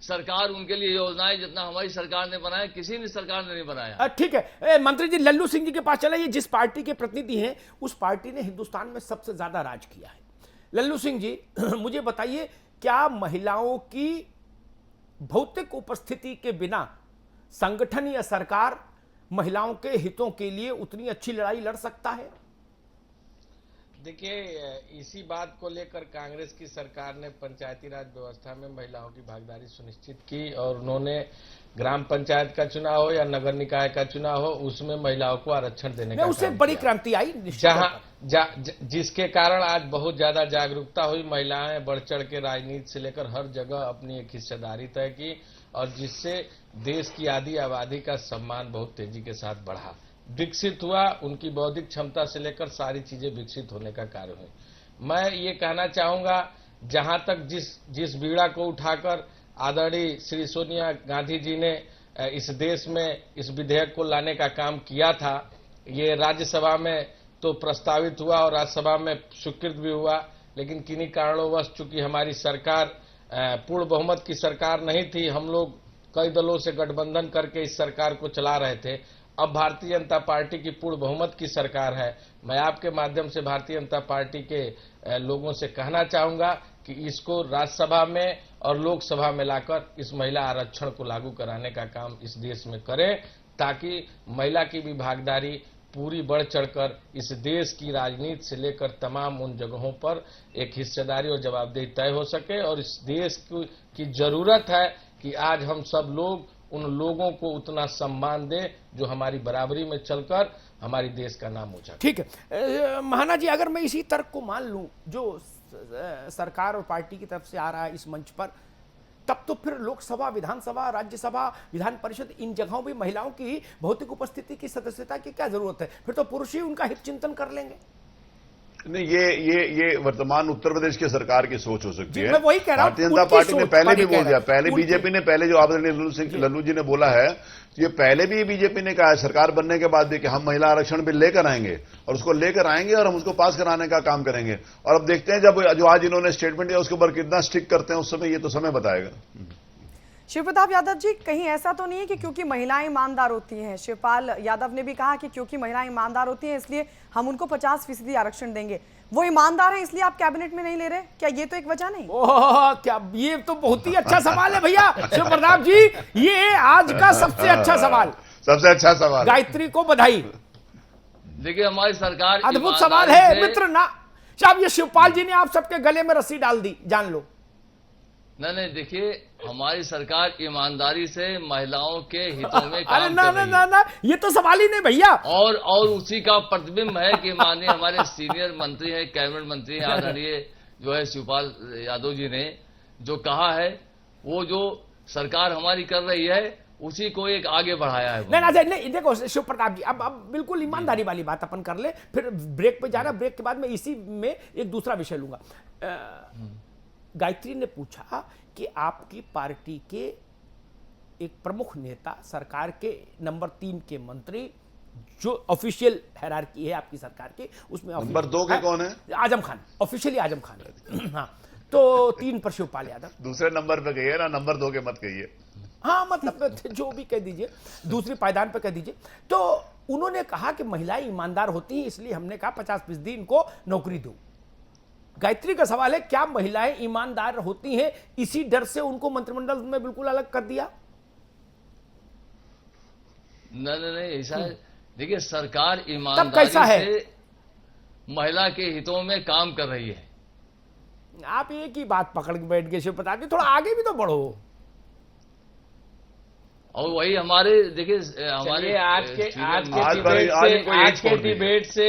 सरकार उनके लिए योजनाएं जितना हमारी सरकार ने बनाया किसी ने सरकार ने नहीं बनाया। ठीक है मंत्री जी, लल्लू सिंह जी के पास चला। ये जिस पार्टी के प्रतिनिधि हैं उस पार्टी ने हिंदुस्तान में सबसे ज्यादा राज किया है। लल्लू सिंह जी मुझे बताइए, क्या महिलाओं की भौतिक उपस्थिति के बिना संगठन या सरकार महिलाओं के हितों के लिए उतनी अच्छी लड़ाई लड़ सकता है? देखिए, इसी बात को लेकर कांग्रेस की सरकार ने पंचायती राज व्यवस्था में महिलाओं की भागीदारी सुनिश्चित की और उन्होंने ग्राम पंचायत का चुनाव हो या नगर निकाय का चुनाव हो उसमें महिलाओं को आरक्षण देने का उससे बड़ी क्रांति आई, जिसके कारण आज बहुत ज्यादा जागरूकता हुई। महिलाएं बढ़ चढ़ के राजनीति से लेकर हर जगह अपनी एक हिस्सेदारी तय की और जिससे देश की आधी आबादी का सम्मान बहुत तेजी के साथ बढ़ा, विकसित हुआ। उनकी बौद्धिक क्षमता से लेकर सारी चीजें विकसित होने का कार्य हुई। मैं ये कहना चाहूंगा, जहां तक जिस बीड़ा को उठाकर आदरणीय श्री सोनिया गांधी जी ने इस देश में इस विधेयक को लाने का काम किया था, ये राज्यसभा में तो प्रस्तावित हुआ और राज्यसभा में स्वीकृत भी हुआ, लेकिन किन्हीं कारणोंवश चूंकि हमारी सरकार पूर्ण बहुमत की सरकार नहीं थी, हम लोग कई दलों से गठबंधन करके इस सरकार को चला रहे थे। अब भारतीय जनता पार्टी की पूर्ण बहुमत की सरकार है। मैं आपके माध्यम से भारतीय जनता पार्टी के लोगों से कहना चाहूंगा कि इसको राज्यसभा में और लोकसभा में लाकर इस महिला आरक्षण को लागू कराने का काम इस देश में करें, ताकि महिला की भी भागीदारी पूरी बढ़ चढ़कर इस देश की राजनीति से लेकर तमाम उन जगहों पर एक हिस्सेदारी और जवाबदेही तय हो सके। और इस देश की जरूरत है कि आज हम सब लोग उन लोगों को उतना सम्मान दें जो हमारी बराबरी में चलकर हमारी देश का नाम ऊंचा। ठीक है महाना जी, अगर मैं इसी तर्क को मान लूं जो सरकार और पार्टी की तरफ से आ रहा है इस मंच पर, तब तो फिर लोकसभा, विधानसभा, राज्यसभा, विधान परिषद, इन जगहों भी महिलाओं की भौतिक उपस्थिति की सदस्यता की क्या जरूरत है? फिर तो पुरुष ही उनका हित चिंतन कर लेंगे। नहीं, ये वर्तमान उत्तर प्रदेश की सरकार की सोच हो सकती है। मैं वही कह रहा हूं, भारतीय जनता पार्टी ने पहले भी बोल दिया, पहले बीजेपी ने, पहले जो आदरणीय लल्लू जी ने बोला है, ये पहले भी बीजेपी ने कहा है सरकार बनने के बाद भी कि हम महिला आरक्षण बिल लेकर आएंगे और उसको लेकर आएंगे और हम उसको पास कराने का काम करेंगे। और अब देखते हैं जब जो आज इन्होंने स्टेटमेंट दिया उसके ऊपर कितना स्टिक करते हैं, उस समय ये तो समय बताएगा। शिव प्रताप यादव जी, कहीं ऐसा तो नहीं है कि क्योंकि महिलाएं ईमानदार होती हैं, शिवपाल यादव ने भी कहा कि क्योंकि महिलाएं ईमानदार होती हैं इसलिए हम उनको 50% आरक्षण देंगे। वो ईमानदार है इसलिए आप कैबिनेट में नहीं ले रहे, क्या ये तो एक वजह नहीं? ओह, क्या ये तो बहुत ही अच्छा सवाल है भैया शिव प्रताप जी, ये आज का सबसे अच्छा सवाल, सबसे अच्छा सवाल। गायत्री को बधाई। देखिए, हमारी सरकार अद्भुत सवाल है मित्र ना साहब, ये शिवपाल जी ने आप सबके गले में रस्सी डाल दी, जान लो। नहीं, देखिए, हमारी सरकार ईमानदारी से महिलाओं के हितों में काम अरे ना, ये तो सवाल ही नहीं भैया। और उसी का प्रतिबिंब है कि माननीय हमारे सीनियर मंत्री हैं, कैबिनेट मंत्री हैं आदरणीय जो है शिवपाल यादव जी ने जो कहा है, वो जो सरकार हमारी कर रही है उसी को एक आगे बढ़ाया है। नहीं, देखो शिव प्रताप जी, अब बिल्कुल ईमानदारी वाली बात अपन कर ले, फिर ब्रेक पे जाना, ब्रेक के बाद मैं इसी में एक दूसरा विषय लूंगा। गायत्री ने पूछा कि आपकी पार्टी के एक प्रमुख नेता, सरकार के नंबर 3 के मंत्री, जो ऑफिशियल हायरार्की है आपकी सरकार के, उसमें नंबर 2 के कौन है? आजम खान, ऑफिशियली आजम खान। हाँ, तो 3 पर शिवपाल यादव। दूसरे नंबर पे कहिए ना, नंबर 2 के मत कहिए। हाँ, मतलब जो भी कह दीजिए, दूसरी पायदान पे कह दीजिए। तो उन्होंने कहा कि महिलाएं ईमानदार होती हैं इसलिए हमने कहा 50% इनको नौकरी दो। गायत्री का सवाल है, क्या महिलाएं ईमानदार होती हैं इसी डर से उनको मंत्रिमंडल में बिल्कुल अलग कर दिया? नहीं, ऐसा देखिए, सरकार ईमानदारी से महिला के हितों में काम कर रही है। आप एक ही बात पकड़ के बैठ गए शिव प्रताप जी, थोड़ा आगे भी तो बढ़ो। और वही हमारे देखिए हमारे आज के डिबेट से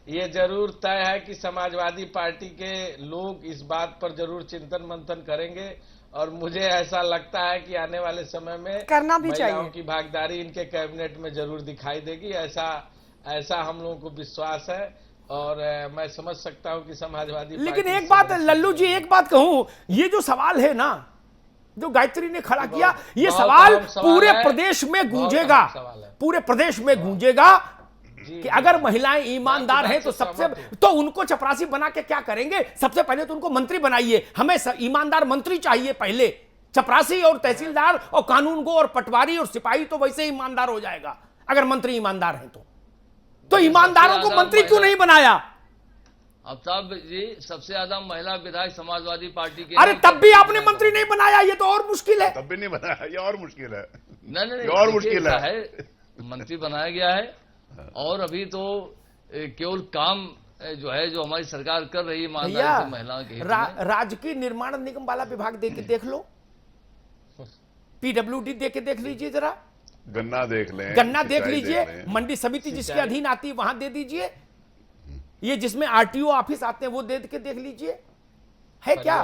ये जरूर तय है कि समाजवादी पार्टी के लोग इस बात पर जरूर चिंतन मंथन करेंगे और मुझे ऐसा लगता है कि आने वाले समय में करना भी चाहिए। महिलाओं की भागीदारी इनके कैबिनेट में जरूर दिखाई देगी, ऐसा हम लोगों को विश्वास है और मैं समझ सकता हूं कि समाजवादी पार्टी। लेकिन एक बात लल्लू जी, एक बात कहूं, ये जो सवाल है ना जो गायत्री ने खड़ा किया, ये सवाल पूरे प्रदेश में गूंजेगा, पूरे प्रदेश में गूंजेगा। कि अगर महिलाएं ईमानदार हैं तो सबसे तो उनको चपरासी बना के क्या करेंगे? सबसे पहले तो उनको मंत्री बनाइए। हमें ईमानदार मंत्री चाहिए पहले। चपरासी और तहसीलदार और कानूनगो और पटवारी और सिपाही तो वैसे ईमानदार हो जाएगा अगर मंत्री ईमानदार हैं तो ईमानदारों को मंत्री क्यों नहीं बनाया? आफ्ताब जी, सबसे ज्यादा महिला विधायक समाजवादी पार्टी के। अरे तब भी आपने मंत्री नहीं बनाया, ये तो और मुश्किल है। तब भी नहीं बनाया, ये और मुश्किल है। नहीं, और मुश्किल है। मंत्री बनाया गया है और अभी तो केवल काम जो है जो हमारी सरकार कर रही है ईमानदारी से महिलाओं के हित में। राजकीय निर्माण निगम वाला विभाग देख लो, पीडब्ल्यूडी देख लीजिए जरा, गन्ना देख लें, गन्ना देख लीजिए, मंडी समिति जिसके अधीन आती है वहां दे दीजिए, ये जिसमें आरटीओ ऑफिस आते हैं वो देख लीजिए, है क्या?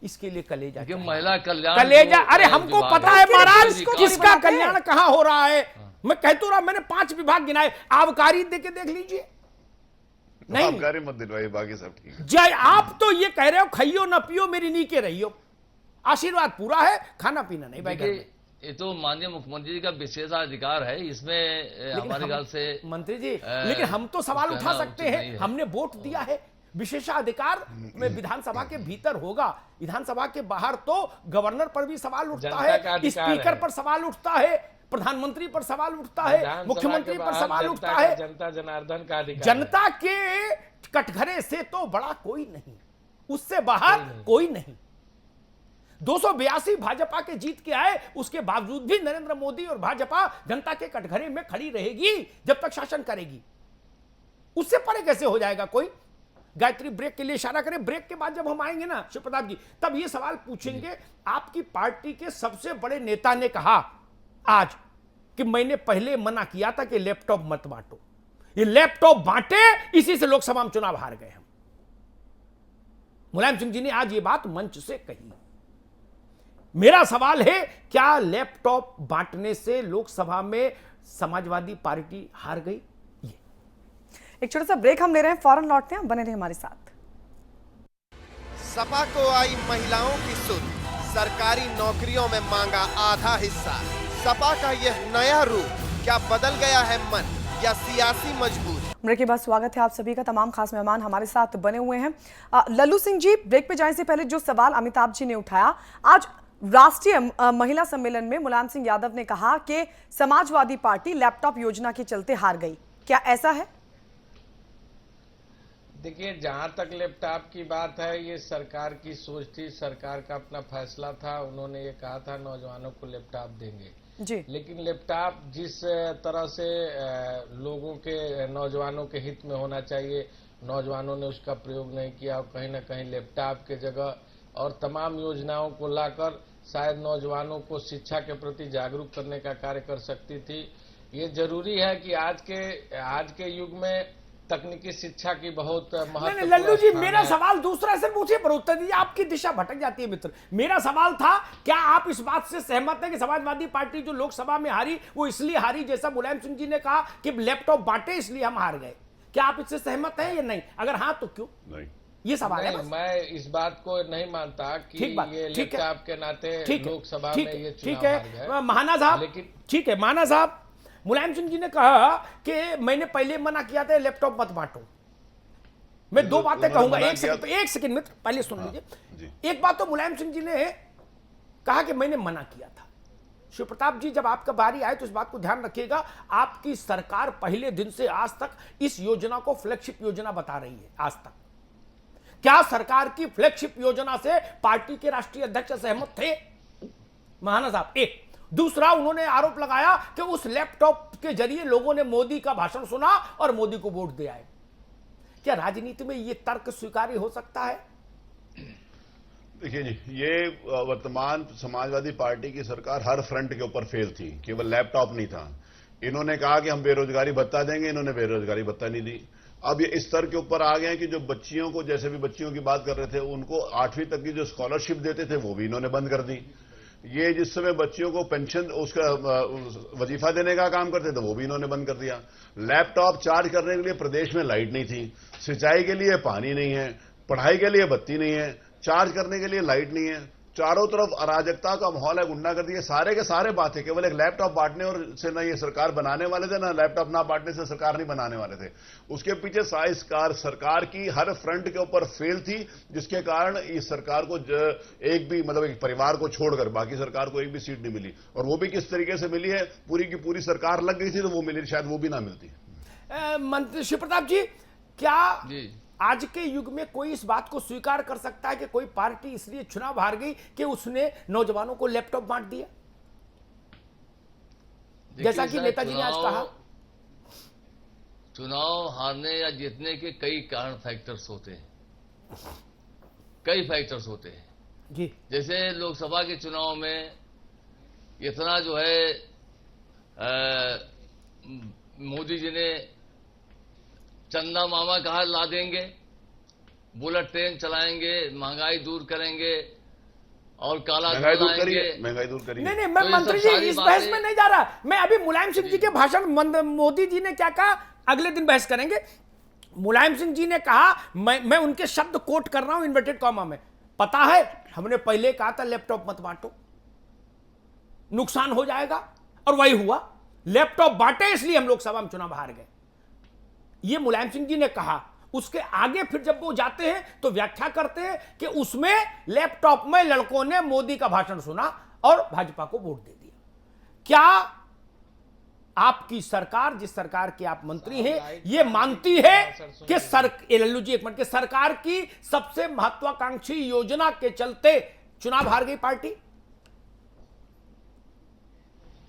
इसके लिए कलेजा, महिला कलेजा। अरे हमको पता है महाराज किसका कल्याण कहां हो रहा है। मैं कह तो रहा, मैंने 5 विभाग गिनाए, आबकारी देख लीजिए। नहीं, आबकारी मत दिलवाइए, बाकी सब ठीक है। जय, आप तो ये कह रहे हो खाइयो न पियो मेरी नीचे रहियो, आशीर्वाद पूरा है, खाना पीना नहीं भाई। ये तो माननीय मुख्यमंत्री जी का विशेषाधिकार है, इसमें हमारे ख्याल से मंत्री जी, लेकिन हम तो सवाल उठा सकते हैं, हमने वोट दिया है। विशेषाधिकार में विधानसभा के भीतर होगा, विधानसभा के बाहर तो गवर्नर पर भी सवाल उठता है, स्पीकर पर सवाल उठता है, प्रधानमंत्री पर सवाल उठता है, मुख्यमंत्री पर सवाल उठता है। जनता जनार्दन का अधिकार, जनता के कटघरे से तो बड़ा कोई नहीं, उससे बाहर कोई नहीं। 282 भाजपा के जीत के आए, उसके बावजूद भी नरेंद्र मोदी और भाजपा जनता के कटघरे में खड़ी रहेगी जब तक शासन करेगी। उससे परे कैसे हो जाएगा कोई? गायत्री ब्रेक के लिए इशारा करें, ब्रेक के बाद जब हम आएंगे ना शिव प्रताप जी, तब ये सवाल पूछेंगे। आपकी पार्टी के सबसे बड़े नेता ने कहा आज कि मैंने पहले मना किया था कि लैपटॉप मत बांटो, ये लैपटॉप बांटे, इसी से लोकसभा में चुनाव हार गए हम। मुलायम सिंह जी ने आज ये बात मंच से कही। मेरा सवाल है, क्या लैपटॉप बांटने से लोकसभा में समाजवादी पार्टी हार गई? ये एक छोटा सा ब्रेक हम ले रहे हैं, फौरन लौटते हैं, बने रहिए हमारे साथ। सपा को आई महिलाओं की सुध, सरकारी नौकरियों में मांगा आधा हिस्सा। सपा का यह नया रूप क्या बदल गया है मन या सियासी मजबूरी? ब्रेक के बाद स्वागत है आप सभी का। तमाम खास मेहमान हमारे साथ बने हुए हैं। लल्लू सिंह जी, ब्रेक पे जाने से पहले जो सवाल अमिताभ जी ने उठाया, आज राष्ट्रीय महिला सम्मेलन में मुलायम सिंह यादव ने कहा कि समाजवादी पार्टी लैपटॉप योजना के चलते हार गई, क्या ऐसा है? देखिए, जहां तक लैपटॉप की बात है, ये सरकार की सोच थी, सरकार का अपना फैसला था। उन्होंने ये कहा था नौजवानों को लैपटॉप देंगे जी, लेकिन लैपटॉप जिस तरह से लोगों के, नौजवानों के हित में होना चाहिए, नौजवानों ने उसका प्रयोग नहीं किया और कहीं ना कहीं लैपटॉप के जगह और तमाम योजनाओं को लाकर शायद नौजवानों को शिक्षा के प्रति जागरूक करने का कार्य कर सकती थी। ये जरूरी है कि आज के युग में तकनीकी शिक्षा की बहुत महत्व। लल्लू जी, मेरा सवाल दूसरा, सिर्फ उसी पर उत्तर दीजिए, आपकी दिशा भटक जाती है मित्र। मेरा सवाल था, क्या आप इस बात से सहमत हैं कि समाजवादी पार्टी जो लोकसभा में हारी वो इसलिए हारी, जैसा मुलायम सिंह जी ने कहा कि लैपटॉप बांटे इसलिए हम हार गए? क्या आप इससे सहमत हैं या नहीं? अगर हाँ तो क्यों? नहीं, ये सवाल है। मैं इस बात को नहीं मानता कि ये लैपटॉप के नाते लोकसभा में ये चुनाव हार गए। महाना साहब, लेकिन ठीक है महाना साहब, मुलायम सिंह जी ने कहा कि मैंने पहले मना किया था लैपटॉप मत बांटो। मैं दो बातें कहूंगा, एक सेकंड मित्र, पहले सुन लीजिए। एक बात तो मुलायम सिंह जी ने कहा कि मैंने मना किया था। शिव प्रताप जी, जब आपका बारी आए तो इस बात को ध्यान रखिएगा, आपकी सरकार पहले दिन से आज तक इस योजना को फ्लैगशिप योजना बता रही है। आज तक क्या सरकार की फ्लैगशिप योजना से पार्टी के राष्ट्रीय अध्यक्ष सहमत थे? महाना साहब, एक। दूसरा, उन्होंने आरोप लगाया कि उस लैपटॉप के जरिए लोगों ने मोदी का भाषण सुना और मोदी को वोट दे आए। क्या राजनीति में यह तर्क स्वीकार्य हो सकता है? देखिए जी, ये वर्तमान समाजवादी पार्टी की सरकार हर फ्रंट के ऊपर फेल थी, केवल लैपटॉप नहीं था। इन्होंने कहा कि हम बेरोजगारी भत्ता देंगे, इन्होंने बेरोजगारी भत्ता नहीं दी। अब ये इस स्तर के ऊपर आ गए हैं कि जो बच्चियों को, जैसे भी बच्चियों की बात कर रहे थे, उनको 8वीं तक की जो स्कॉलरशिप देते थे वो भी इन्होंने बंद कर दी। ये जिस समय बच्चियों को पेंशन, उसका वजीफा देने का काम करते थे वो भी इन्होंने बंद कर दिया। लैपटॉप चार्ज करने के लिए प्रदेश में लाइट नहीं थी, सिंचाई के लिए पानी नहीं है, पढ़ाई के लिए बत्ती नहीं है, चार्ज करने के लिए लाइट नहीं है, चारों तरफ अराजकता का माहौल है, गुंडागर्दी है, सारे के सारे बात है। केवल एक लैपटॉप बांटने और से ना ये सरकार बनाने वाले थे, ना लैपटॉप ना बांटने से सरकार नहीं बनाने वाले थे। उसके पीछे सरकार की हर फ्रंट के ऊपर फेल थी, जिसके कारण इस सरकार को एक भी मतलब एक परिवार को छोड़कर बाकी सरकार को एक भी सीट नहीं मिली। और वो भी किस तरीके से मिली है, पूरी की पूरी सरकार लग गई थी तो वो मिली, शायद वो भी ना मिलती। मंत्री शिव प्रताप जी, क्या आज के युग में कोई इस बात को स्वीकार कर सकता है कि कोई पार्टी इसलिए चुनाव हार गई कि उसने नौजवानों को लैपटॉप बांट दिया, जैसा कि नेताजी ने आज कहा? चुनाव हारने या जीतने के कई कारण फैक्टर्स होते हैं, कई फैक्टर्स होते हैं जी। जैसे लोकसभा के चुनाव में इतना जो है मोदी जी ने चंदा मामा कहा ला देंगे, बुलेट ट्रेन चलाएंगे, महंगाई दूर करेंगे और काला महंगाई दूर करेंगे। नहीं, मैं मंत्री जी इस बहस में नहीं जा रहा। मैं अभी मुलायम सिंह जी के भाषण, मोदी जी ने क्या कहा अगले दिन बहस करेंगे। मुलायम सिंह जी ने कहा, मैं उनके शब्द कोट कर रहा हूं इन्वर्टेड कॉमा में, पता है हमने पहले कहा था लैपटॉप मत बांटो, नुकसान हो जाएगा, और वही हुआ। लैपटॉप बांटे इसलिए हम लोकसभा में चुनाव हार गए, ये मुलायम सिंह जी ने कहा। उसके आगे फिर जब वो जाते हैं तो व्याख्या करते हैं कि उसमें लैपटॉप में लड़कों ने मोदी का भाषण सुना और भाजपा को वोट दे दिया। क्या आपकी सरकार, जिस सरकार के आप मंत्री हैं, ये मानती है कि लल्लू जी एक मिनट, कि सरकार की सबसे महत्वाकांक्षी योजना के चलते चुनाव हार गई पार्टी?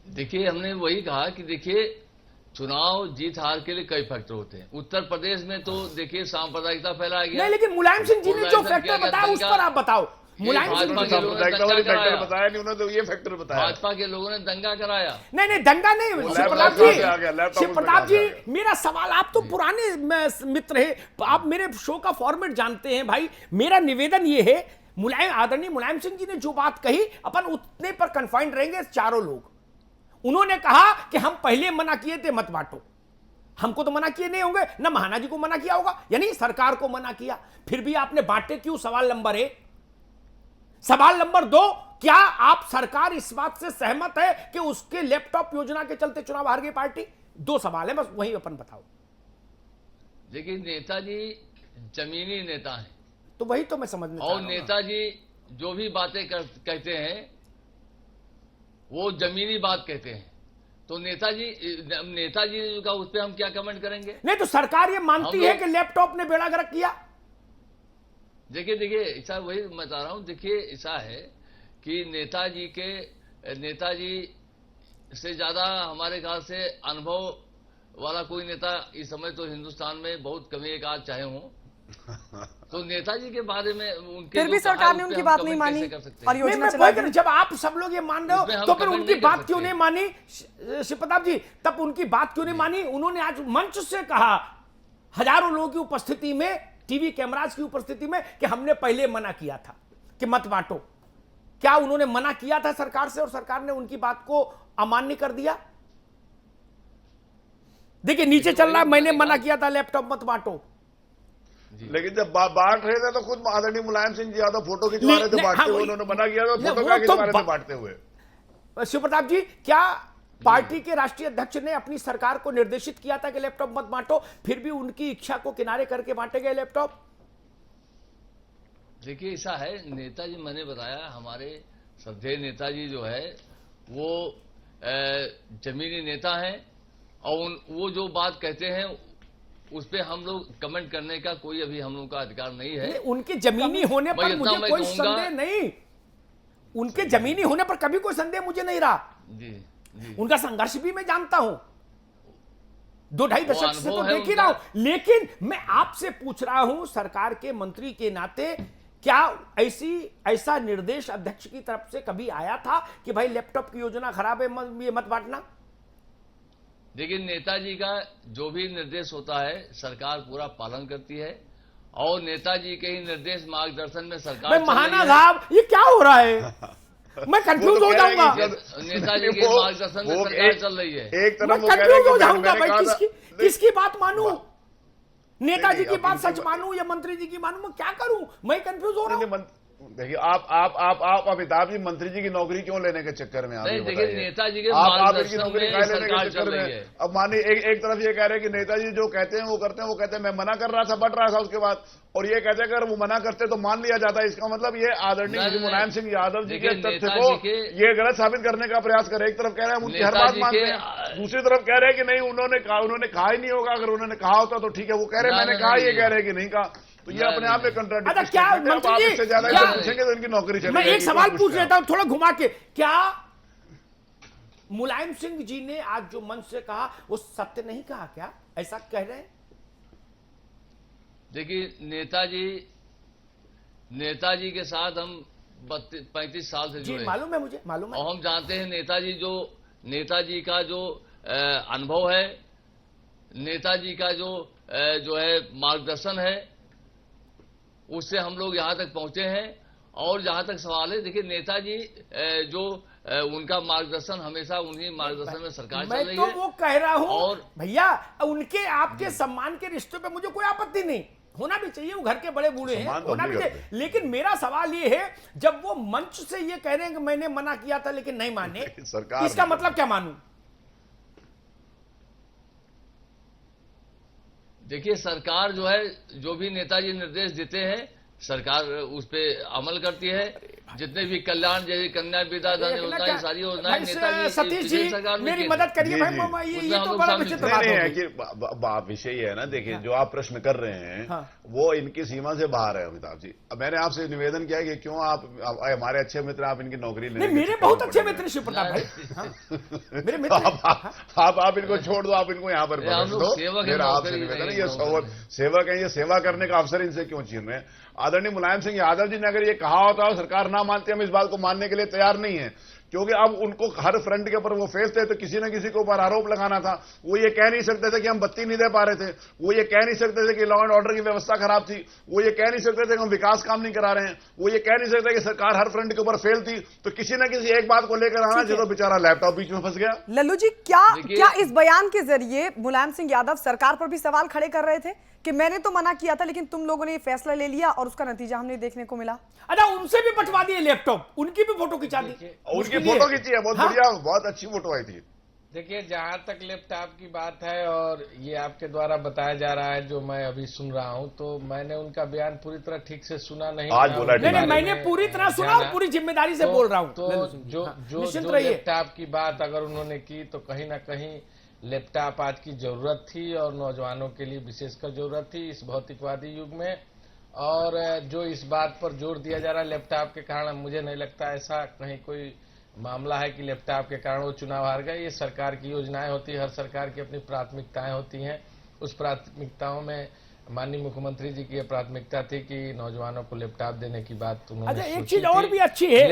देखिए, हमने वही कहा कि देखिए चुनाव जीत हार के लिए कई फैक्टर होते हैं। उत्तर प्रदेश में तो देखिए सांप्रदायिकता फैलाया गया। नहीं, लेकिन मुलायम सिंह जी ने जो फैक्टर बताया उस पर आप बताओ। मुलायम सिंह जी फैक्टर बताया नहीं, उन्होंने तो ये फैक्टर बताया। भाजपा के लोगों ने दंगा कराया। नहीं, दंगा नहीं। शिव प्रताप जी, मेरा सवाल, आप तो पुराने मित्र है, आप मेरे शो का फॉर्मेट जानते हैं भाई। मेरा निवेदन ये है, आदरणीय मुलायम सिंह जी ने जो बात कही, अपन उतने पर कन्फाइंड रहेंगे चारों लोग। उन्होंने कहा कि हम पहले मना किए थे मत बांटो, हमको तो मना किए नहीं होंगे, ना महाना जी को मना किया होगा, यानी सरकार को मना किया, फिर भी आपने बांटे क्यों? सवाल नंबर 1। सवाल नंबर 2, क्या आप सरकार इस बात से सहमत है कि उसके लैपटॉप योजना के चलते चुनाव हार गई पार्टी? 2 सवाल है बस, वही अपन बताओ। देखिए, नेताजी जमीनी नेता हैं, तो वही तो मैं समझने और नेताजी जो भी बातें कहते हैं वो जमीनी बात कहते हैं। तो नेताजी का उस पर हम क्या कमेंट करेंगे? नहीं, तो सरकार ये मानती है कि लैपटॉप ने बेड़ा गर्क किया। देखिए ऐसा, वही मैं बता रहा हूं। देखिए ऐसा है कि नेताजी से ज्यादा हमारे ख्याल से अनुभव वाला कोई नेता इस समय तो हिंदुस्तान में बहुत कमी एक आध चाहे हो। तो नेताजी के बारे में उनके फिर भी सरकार ने उनकी बात नहीं मानी और योजना चला दी। जब आप सब लोग ये मान रहे हो तो फिर उनकी बात क्यों नहीं मानी शिव प्रताप जी? तब उनकी बात क्यों नहीं मानी? उन्होंने आज मंच से कहा, हजारों लोगों की उपस्थिति में, टीवी कैमरास की उपस्थिति में, कि हमने पहले मना किया था कि मत बांटो। क्या उन्होंने मना किया था सरकार से और सरकार ने उनकी बात को अमान्य कर दिया? देखिए नीचे चल रहा है, मैंने मना किया था लैपटॉप मत बांटो। लेकिन जब बांट रहे थे तो खुद आदरणीय मुलायम सिंह जी यादव फोटो खिंचवा रहे थे बांटते हुए, उन्होंने मना किया था, फोटो क्या खिंचवा रहे थे बांटते हुए। शिव प्रताप जी, क्या पार्टी के राष्ट्रीय अध्यक्ष ने अपनी सरकार को निर्देशित किया था कि लैपटॉप मत बांटो, फिर भी उनकी इच्छा को किनारे करके बांटे गए लैपटॉप? देखिए ऐसा है, नेताजी, मैंने बताया, हमारे श्रद्धेय नेताजी जो है वो जमीनी नेता हैं, और वो जो बात कहते हैं उस पे हम लोग कमेंट करने का कोई अभी हम लोग का अधिकार नहीं है। उनके जमीनी होने पर मुझे कोई संदेह नहीं, उनके जमीनी होने पर कभी कोई संदेह मुझे नहीं रहा। जी। उनका संघर्ष भी मैं जानता हूं, 2-2.5 दशक से तो देख ही रहा हूं। लेकिन मैं आपसे पूछ रहा हूं, सरकार के मंत्री के नाते, क्या ऐसा निर्देश अध्यक्ष की तरफ से कभी आया था कि भाई लैपटॉप की योजना खराब है, ये मत बांटना? देखिए, नेताजी का जो भी निर्देश होता है सरकार पूरा पालन करती है, और नेताजी के ही निर्देश मार्गदर्शन में सरकार महाना साहब, ये क्या हो रहा है? मैं कंफ्यूज हो जाऊंगा। नेताजी के मार्गदर्शन में सरकार चल रही है, मैं कंफ्यूज हो जाऊंगा भाई, किसकी बात मानूं? नेताजी की बात सच मानूं या मंत्री जी की मानूं? मैं क्या करूं? मैं कंफ्यूज हो रहा हूं। देखिए आप अमिताभ जी मंत्री जी की नौकरी क्यों लेने के चक्कर में? नहीं, देखिए नेताजी के आप इनकी नौकरी मार्गदर्शन लेने के चक्कर में अब मानिए एक तरफ ये कह रहे हैं कि नेताजी जो कहते हैं वो करते हैं, वो कहते हैं मैं मना कर रहा था, बट रहा था उसके बाद, और ये कहते हैं अगर वो मना करते तो मान लिया जाता है। इसका मतलब ये आदरणीय श्री मुलायम सिंह यादव जी के तथ्य को ये गलत साबित करने का प्रयास करे। एक तरफ कह रहे हैं उनकी हर बात मानते हैं, दूसरी तरफ कह रहे हैं कि नहीं उन्होंने कहा ही नहीं होगा, अगर उन्होंने कहा होता तो ठीक है। वो कह रहे हैं मैंने कहा, ये कह रहे हैं कि नहीं कहा, तो ये अपने आप में कंट्राडिक्शन। अच्छा, क्या मंत्री जी ज्यादा पूछेंगे तो इनकी नौकरी चलेगी। मैं एक सवाल पूछ लेता हूं थोड़ा घुमा के, क्या मुलायम सिंह जी ने आज जो मंच से कहा वो सत्य नहीं कहा? क्या ऐसा कह रहे हैं? देखिए नेताजी के साथ हम 35 साल से जुड़े, मालूम है मुझे, मालूम है। और हम जानते हैं नेताजी का जो अनुभव है, नेताजी का जो है मार्गदर्शन है, उससे हम लोग यहां तक पहुंचे हैं। और जहां तक सवाल है, देखिए नेताजी जो उनका मार्गदर्शन, हमेशा उन्हीं मार्गदर्शन में सरकार चल रही है। मैं तो वो कह रहा हूं और भैया, उनके आपके सम्मान के रिश्तों पे मुझे कोई आपत्ति नहीं, होना भी चाहिए, वो घर के बड़े बूढ़े हैं, होना भी चाहिए। लेकिन मेरा सवाल ये है, जब वो मंच से ये कह रहे हैं कि मैंने मना किया था लेकिन नहीं माने, इसका मतलब क्या मानूं? देखिए सरकार जो है, जो भी नेताजी निर्देश देते हैं, सरकार उस पे अमल करती है। जितने भी कल्याण, जैसे कन्या विदा धन योजना, सारी योजनाएं नेताजी सतीश जी मेरी मदद करिए भाई, ये तो बड़ा विचित्र बात है कि विषय ये है ना। देखिए जो आप प्रश्न कर रहे हैं वो इनकी सीमा से बाहर है अमिताभ जी। अब मैंने आपसे निवेदन किया कि क्यों आप हमारे अच्छे मित्र, आप इनकी नौकरी लेने, मेरे बहुत अच्छे मित्र शिव प्रताप भाई, मेरे मित्र। आप इनको छोड़ दो, आप इनको यहाँ पर मेरा आपसे निवेदन है, ये सेवक है, ये सेवा करने का अवसर इनसे क्यों छीन रहे हैं? आदरणीय मुलायम सिंह यादव जी ने अगर ये कहा होता, सरकार ना मानती, हम इस बात को मानने के लिए तैयार नहीं है, क्योंकि अब उनको हर फ्रंट के ऊपर वो फेस थे, तो किसी न किसी के ऊपर आरोप लगाना था। वो ये कह नहीं सकते थे कि हम बत्ती नहीं दे पा रहे थे, वो ये कह नहीं सकते थे कि लॉ एंड ऑर्डर की व्यवस्था खराब थी, वो ये कह नहीं सकते थे कि हम विकास काम नहीं करा रहे हैं, वो ये कह नहीं सकते कि सरकार हर फ्रंट के ऊपर फेल थी। तो किसी न किसी एक बात को लेकर आना, जो बेचारा लैपटॉप बीच में फंस गया। लल्लू जी, क्या इस बयान के जरिए मुलायम सिंह यादव सरकार पर भी सवाल खड़े कर रहे थे कि मैंने तो मना किया था लेकिन तुम लोगों ने ये फैसला ले लिया और उसका नतीजा हमने देखने को मिला? अच्छा, उनसे भी बंटवा दिए लैपटॉप, उनकी भी फोटो खिंचा दी, उनकी फोटो खींची है, बहुत बढ़िया, बहुत अच्छी फोटो आई थी। देखिए जहां तक लैपटॉप की बात है और ये आपके द्वारा बताया जा रहा है, जो मैं अभी सुन रहा हूं, तो मैंने उनका बयान पूरी तरह ठीक से सुना नहीं। आज बोला नहीं, मैंने पूरी तरह सुना और पूरी जिम्मेदारी से बोल रहा हूं। तो जो लैपटॉप की बात अगर उन्होंने की, तो कहीं ना कहीं लैपटॉप आज की जरूरत थी और नौजवानों के लिए विशेषकर जरूरत थी इस भौतिकवादी युग में। और जो इस बात पर जोर दिया जा रहा है लैपटॉप के कारण, मुझे नहीं लगता ऐसा कहीं कोई मामला है कि लैपटॉप के कारण वो चुनाव हार गए। ये सरकार की योजनाएं होती है, हर सरकार की अपनी प्राथमिकताएं होती हैं। उस प्राथमिकताओं में माननीय मुख्यमंत्री जी की प्राथमिकता थी कि नौजवानों को लैपटॉप देने की बात उन्होंने एक चीज और भी अच्छी है,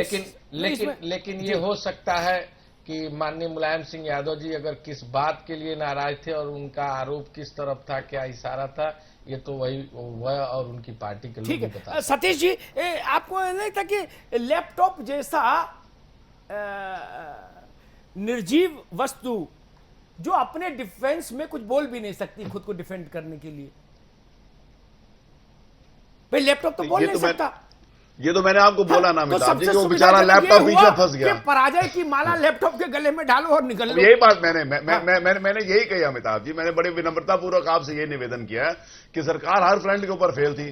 लेकिन ये हो सकता है कि माननीय मुलायम सिंह यादव जी अगर किस बात के लिए नाराज थे और उनका आरोप किस तरफ था, क्या इशारा था, ये तो वह और उनकी पार्टी के लोग बता। सतीश जी, आपको नहीं लगता कि लैपटॉप जैसा निर्जीव वस्तु जो अपने डिफेंस में कुछ बोल भी नहीं सकती खुद को डिफेंड करने के लिए, भाई लैपटॉप तो बोल नहीं सकता। ये तो मैंने आपको बोला ना अमिताभ जी, वो बेचारा लैपटॉप पीछे फंस गया। पराजय की माला लैपटॉप के गले में डालो और निकल लो। यही बात मैंने यही कही अमिताभ जी, मैंने बड़े विनम्रता पूर्वक आपसे ये निवेदन किया कि सरकार हर फ्रंट के ऊपर फेल थी,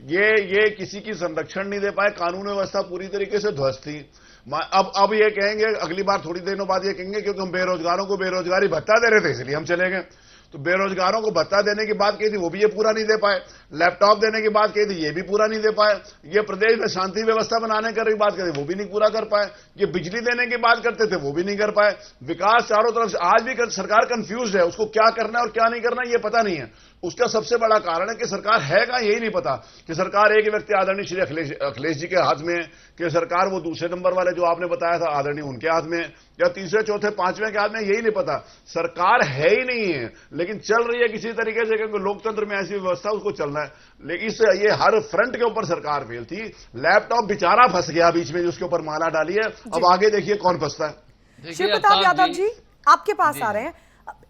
ये किसी की संरक्षण नहीं दे पाए, कानून व्यवस्था पूरी तरीके से ध्वस्त थी। अब ये कहेंगे अगली बार, थोड़ी दिनों बाद ये कहेंगे क्योंकि हम बेरोजगारों को बेरोजगारी भत्ता दे रहे थे इसलिए हम चले गए। तो बेरोजगारों को भत्ता देने की बात कही थी, वो भी ये पूरा नहीं दे पाए। लैपटॉप देने की बात कही थी, ये भी पूरा नहीं दे पाए। ये प्रदेश में शांति व्यवस्था बनाने की बात करते, वो भी नहीं पूरा कर पाए। ये बिजली देने की बात करते थे, वो भी नहीं कर पाए। विकास चारों तरफ से, आज भी सरकार कंफ्यूज है, उसको क्या करना है और क्या नहीं करना है ये पता नहीं है। उसका सबसे बड़ा कारण है कि सरकार है का यही नहीं पता, कि सरकार एक व्यक्ति आदरणीय श्री अखिलेश जी के हाथ में, कि सरकार वो दूसरे नंबर वाले जो आपने बताया था आदरणीय उनके हाथ में, या तीसरे चौथे पांचवें के हाथ में, यही नहीं पता। सरकार है ही नहीं है, लेकिन चल रही है किसी तरीके से, क्योंकि लोकतंत्र में ऐसी व्यवस्था उसको चलना है। लेकिन इससे ये हर फ्रंट के ऊपर सरकार फेल थी। लैपटॉप बेचारा फंस गया बीच में, जिसके ऊपर माला डाली है। अब आगे देखिए कौन फंसता है। शिव प्रताप यादव जी, आपके पास आ रहे हैं।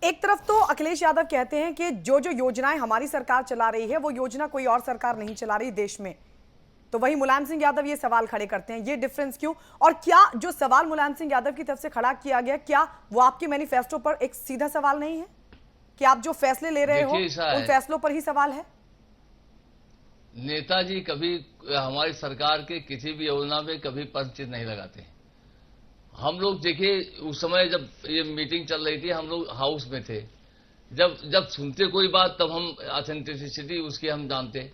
एक तरफ तो अखिलेश यादव कहते हैं कि जो योजनाएं हमारी सरकार चला रही है वो योजना कोई और सरकार नहीं चला रही देश में, तो वही मुलायम सिंह यादव ये सवाल खड़े करते हैं, ये डिफरेंस क्यों? और क्या जो सवाल मुलायम सिंह यादव की तरफ से खड़ा किया गया, क्या वो आपके मैनिफेस्टो पर एक सीधा सवाल नहीं है कि आप जो फैसले ले रहे हो उन फैसलों पर ही सवाल है? नेताजी कभी हमारी सरकार के किसी भी योजना में कभी पंचित नहीं लगाते। हम लोग देखिए, उस समय जब ये मीटिंग चल रही थी, हम लोग हाउस में थे, जब सुनते कोई बात तब हम ऑथेंटिसिटी उसकी हम जानते।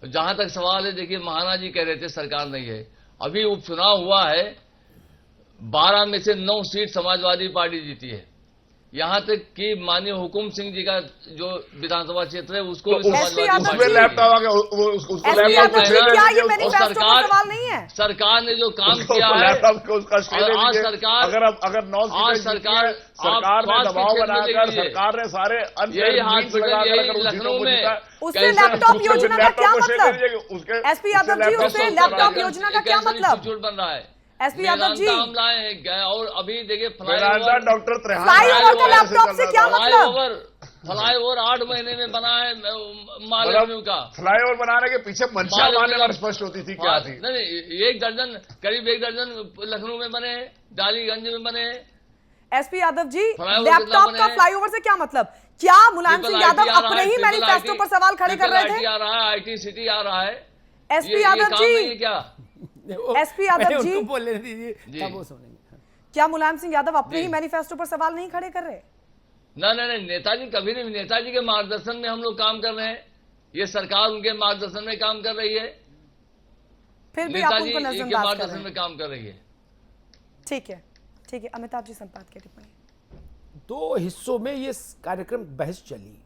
जहां तक सवाल है, देखिए महाना जी कह रहे थे सरकार नहीं है, अभी उपचुनाव हुआ है, 12 में से 9 सीट समाजवादी पार्टी जीती है। यहां तक कि माननीय हुकुम सिंह जी का जो विधानसभा क्षेत्र है उसको तो लैपटॉप आ गया, उसको सवाल नहीं है। सरकार ने जो काम किया है, आज सरकार ने दबाव बनाकर सरकार ने सारे यही हाथ लखनऊ में उससे लैपटॉप योजना का क्या मतलब? एसपी यादव जी, उससे लैपटॉप योजना का क्या मतलब? झूठ बन रहा है एसपी यादव जी। हम लाए हैं और अभी देखिए डॉक्टर फ्लाईओवर का लैपटॉप से क्या मतलब? फ्लाईओवर 8 महीने में बना है महालक्ष्मी का। फ्लाईओवर बनाने के पीछे मंशा मानने पर स्पष्ट होती थी क्या थी? नहीं, 1 दर्जन करीब 1 दर्जन लखनऊ में बने, डालीगंज में बने। एसपी यादव जी, लैपटॉप का फ्लाईओवर से क्या मतलब? क्या मुलायम सिंह यादव अपने ही मैनिफेस्टो पर सवाल खड़े कर रहे थे? आ रहा है, IT सिटी आ रहा है। एसपी यादव जी, क्या एसपी यादव जी, बोलने दीजिए, तब वो सुनेंगे। क्या मुलायम सिंह यादव अपने ही मैनिफेस्टो पर सवाल नहीं खड़े कर रहे? नहीं, नेताजी कभी नहीं, नेताजी के मार्गदर्शन में हम लोग काम कर रहे हैं, ये सरकार उनके मार्गदर्शन में काम कर रही है, फिर भी आप उनको नेताजी के मार्गदर्शन में काम कर रही है। ठीक है, ठीक है। अमिताभ जी, संपादकीय टिप्पणी। 2 हिस्सों में ये कार्यक्रम बहस चली।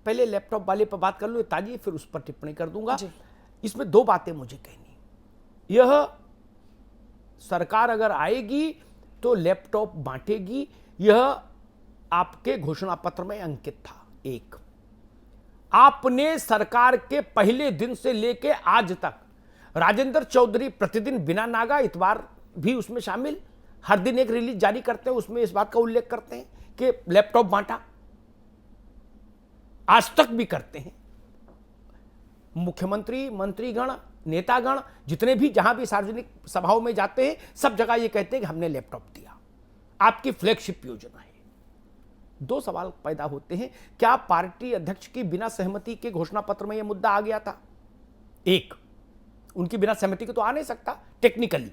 पहले लैपटॉप वाले पर बात कर लो ताजी, फिर उस पर टिप्पणी कर दूंगा। इसमें 2 बातें मुझे कहनी। यह सरकार अगर आएगी तो लैपटॉप बांटेगी, यह आपके घोषणा पत्र में अंकित था। 1, आपने सरकार के पहले दिन से लेके आज तक राजेंद्र चौधरी प्रतिदिन बिना नागा, इतवार भी उसमें शामिल, हर दिन एक रिलीज जारी करते हैं, उसमें इस बात का उल्लेख करते हैं कि लैपटॉप बांटा, आज तक भी करते हैं। मुख्यमंत्री, मंत्रीगण, नेतागण जितने भी जहां भी सार्वजनिक सभाओं में जाते हैं, सब जगह ये कहते हैं कि हमने लैपटॉप दिया, आपकी फ्लैगशिप योजना है। 2 सवाल पैदा होते हैं, क्या पार्टी अध्यक्ष की बिना सहमति के घोषणा पत्र में यह मुद्दा आ गया था? 1, उनकी बिना सहमति के तो आ नहीं सकता। टेक्निकली,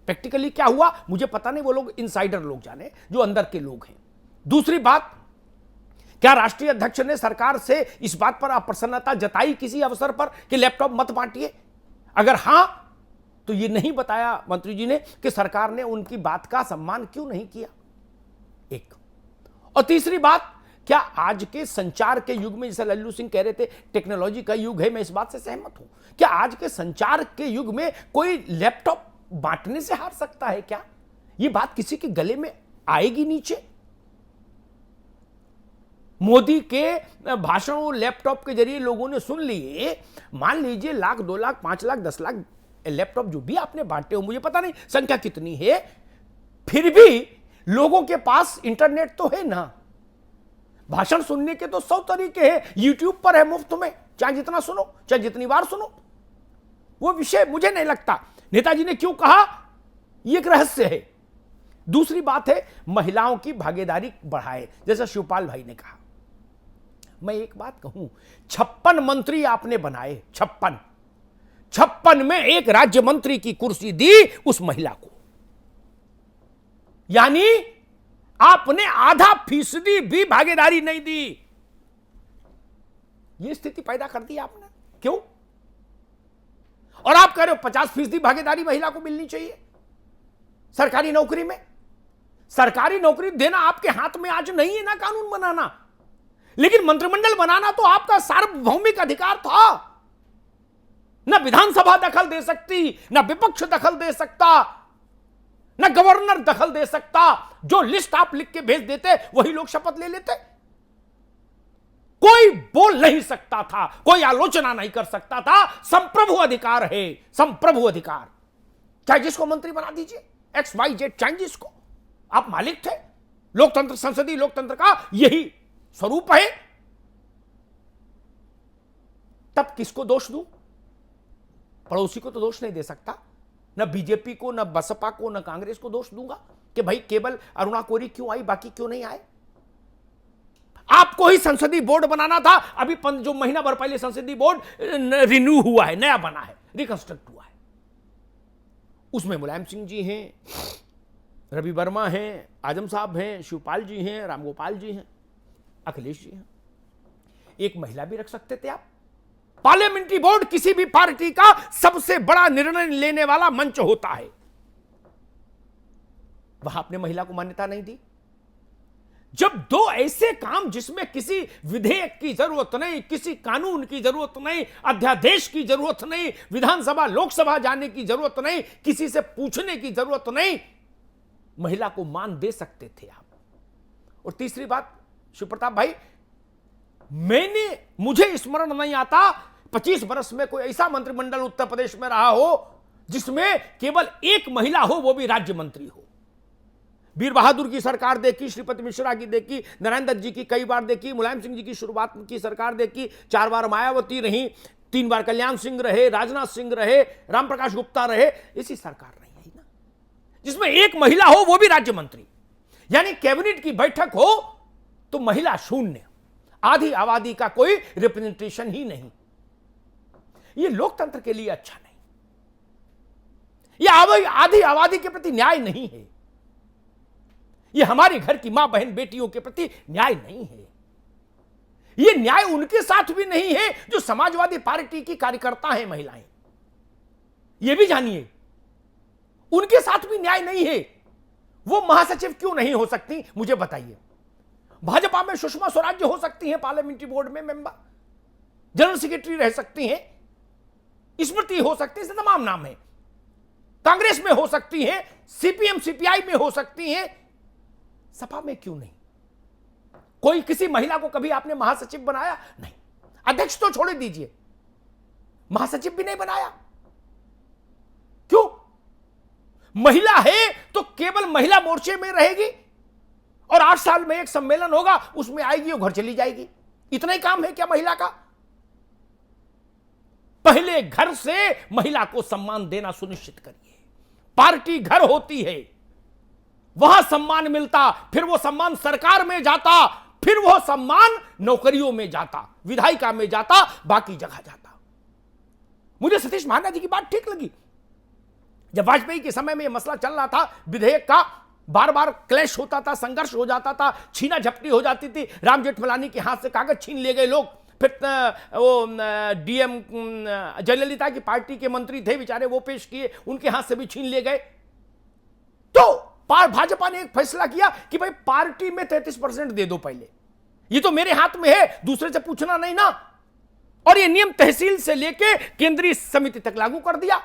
प्रैक्टिकली क्या हुआ मुझे पता नहीं, वो लोग इनसाइडर लोग जाने, जो अंदर के लोग हैं। दूसरी बात, क्या राष्ट्रीय अध्यक्ष ने सरकार से इस बात पर अप्रसन्नता जताई किसी अवसर पर कि लैपटॉप मत बांटिए? अगर हां, तो यह नहीं बताया मंत्री जी ने कि सरकार ने उनकी बात का सम्मान क्यों नहीं किया। 1, और तीसरी बात, क्या आज के संचार के युग में, जैसे लल्लू सिंह कह रहे थे टेक्नोलॉजी का युग है, मैं इस बात से सहमत हूं, क्या आज के संचार के युग में कोई लैपटॉप बांटने से हार सकता है? क्या यह बात किसी के गले में आएगी नीचे? मोदी के भाषणों लैपटॉप के जरिए लोगों ने सुन लिए। मान लीजिए 1 लाख, 2 लाख, 5 लाख, 10 लाख लैपटॉप जो भी आपने बांटे हो, मुझे पता नहीं संख्या कितनी है, फिर भी लोगों के पास इंटरनेट तो है ना। भाषण सुनने के तो 100 तरीके हैं, यूट्यूब पर है मुफ्त में, चाहे जितना सुनो, चाहे जितनी बार सुनो। वो विषय मुझे नहीं लगता नेताजी ने क्यों कहा, यह एक रहस्य है। दूसरी बात है, महिलाओं की भागीदारी बढ़ाए, जैसा शिवपाल भाई ने कहा। मैं एक बात कहूं, 56 मंत्री आपने बनाए, 56 में एक राज्य मंत्री की कुर्सी दी उस महिला को, यानी आपने आधा फीसदी भी भागीदारी नहीं दी। यह स्थिति पैदा कर दी आपने, क्यों? और आप कह रहे हो 50% भागीदारी महिला को मिलनी चाहिए सरकारी नौकरी में। सरकारी नौकरी देना आपके हाथ में आज नहीं है ना कानून बनाना, लेकिन मंत्रिमंडल बनाना तो आपका सार्वभौमिक अधिकार था। ना विधानसभा दखल दे सकती, ना विपक्ष दखल दे सकता, ना गवर्नर दखल दे सकता। जो लिस्ट आप लिख के भेज देते वही लोग शपथ ले लेते। कोई बोल नहीं सकता था, कोई आलोचना नहीं कर सकता था। संप्रभु अधिकार है, संप्रभु अधिकार। चाहे जिसको मंत्री बना दीजिए, XYZ, चाहे जिसको, आप मालिक थे। लोकतंत्र, संसदीय लोकतंत्र का यही स्वरूप है। तब किसको दोष दूं? पड़ोसी को तो दोष नहीं दे सकता, न बीजेपी को, न बसपा को, न कांग्रेस को दोष दूंगा कि भाई केवल अरुणा कोरी क्यों आई, बाकी क्यों नहीं आए। आपको ही संसदीय बोर्ड बनाना था। अभी जो महीना भर पहले संसदीय बोर्ड रिन्यू हुआ है, नया बना है, रिकंस्ट्रक्ट हुआ है। उसमें मुलायम सिंह जी हैं, रवि वर्मा हैं, आजम साहब हैं, शिवपाल जी हैं, रामगोपाल जी हैं, अखिलेश जी हैं। एक महिला भी रख सकते थे आप। पार्लियामेंट्री बोर्ड किसी भी पार्टी का सबसे बड़ा निर्णय लेने वाला मंच होता है। वहां आपने महिला को मान्यता नहीं दी। जब दो ऐसे काम जिसमें किसी विधेयक की जरूरत नहीं, किसी कानून की जरूरत नहीं, अध्यादेश की जरूरत नहीं, विधानसभा लोकसभा जाने की जरूरत नहीं, किसी से पूछने की जरूरत नहीं, महिला को मान दे सकते थे आप। और तीसरी बात शिव प्रताप भाई, मुझे स्मरण नहीं आता 25 वर्ष में कोई ऐसा मंत्रिमंडल उत्तर प्रदेश में रहा हो जिसमें केवल एक महिला हो, वो भी राज्य मंत्री हो। वीर बहादुर की सरकार देखी, श्रीपति मिश्रा की देखी, नरेंद्र जी की कई बार देखी, मुलायम सिंह जी की शुरुआत की सरकार देखी, 4 बार मायावती रही, 3 बार कल्याण सिंह रहे, राजनाथ सिंह रहे, रामप्रकाश गुप्ता रहे, ऐसी सरकार नहीं है ना जिसमें एक महिला हो, वो भी राज्य मंत्री। यानी कैबिनेट की बैठक हो तो महिला शून्य, आधी आबादी का कोई रिप्रेजेंटेशन ही नहीं। ये लोकतंत्र के लिए अच्छा नहीं, यह आधी आबादी के प्रति न्याय नहीं है, ये हमारे घर की मां बहन बेटियों के प्रति न्याय नहीं है। ये न्याय उनके साथ भी नहीं है जो समाजवादी पार्टी की कार्यकर्ता हैं महिलाएं। ये भी जानिए, उनके साथ भी न्याय नहीं है। वो महासचिव क्यों नहीं हो सकती, मुझे बताइए। भाजपा में सुषमा स्वराज हो सकती हैं पार्लियामेंट्री बोर्ड में मेंबर, जनरल सेक्रेटरी रह सकती हैं, स्मृति हो सकती है, तमाम नाम है। कांग्रेस में हो सकती हैं, सीपीएम सीपीआई में हो सकती हैं, सपा में क्यों नहीं? कोई किसी महिला को कभी आपने महासचिव बनाया? नहीं। अध्यक्ष तो छोड़ दीजिए, महासचिव भी नहीं बनाया। क्यों? महिला है तो केवल महिला मोर्चे में रहेगी और 8 साल में एक सम्मेलन होगा, उसमें आएगी और घर चली जाएगी। इतना ही काम है क्या महिला का? पहले घर से महिला को सम्मान देना सुनिश्चित करिए। पार्टी घर होती है, वहां सम्मान मिलता, फिर वो सम्मान सरकार में जाता, फिर वो सम्मान नौकरियों में जाता, विधायिका में जाता, बाकी जगह जाता। मुझे सतीश महाना जी की बात ठीक लगी। जब वाजपेयी के समय में यह मसला चल रहा था, विधेयक का बार बार क्लैश होता था, संघर्ष हो जाता था, छीना झपटी हो जाती थी। राम जेठमलानी के हाथ से कागज छीन ले गए लोग, फिर वो डीएम जयललिता की पार्टी के मंत्री थे बेचारे, वो पेश किए, उनके हाथ से भी छीन ले गए। तो भाजपा ने एक फैसला किया कि भाई पार्टी में 33% दे दो पहले, ये तो मेरे हाथ में है, दूसरे से पूछना नहीं ना। और ये नियम तहसील से लेके केंद्रीय समिति तक लागू कर दिया।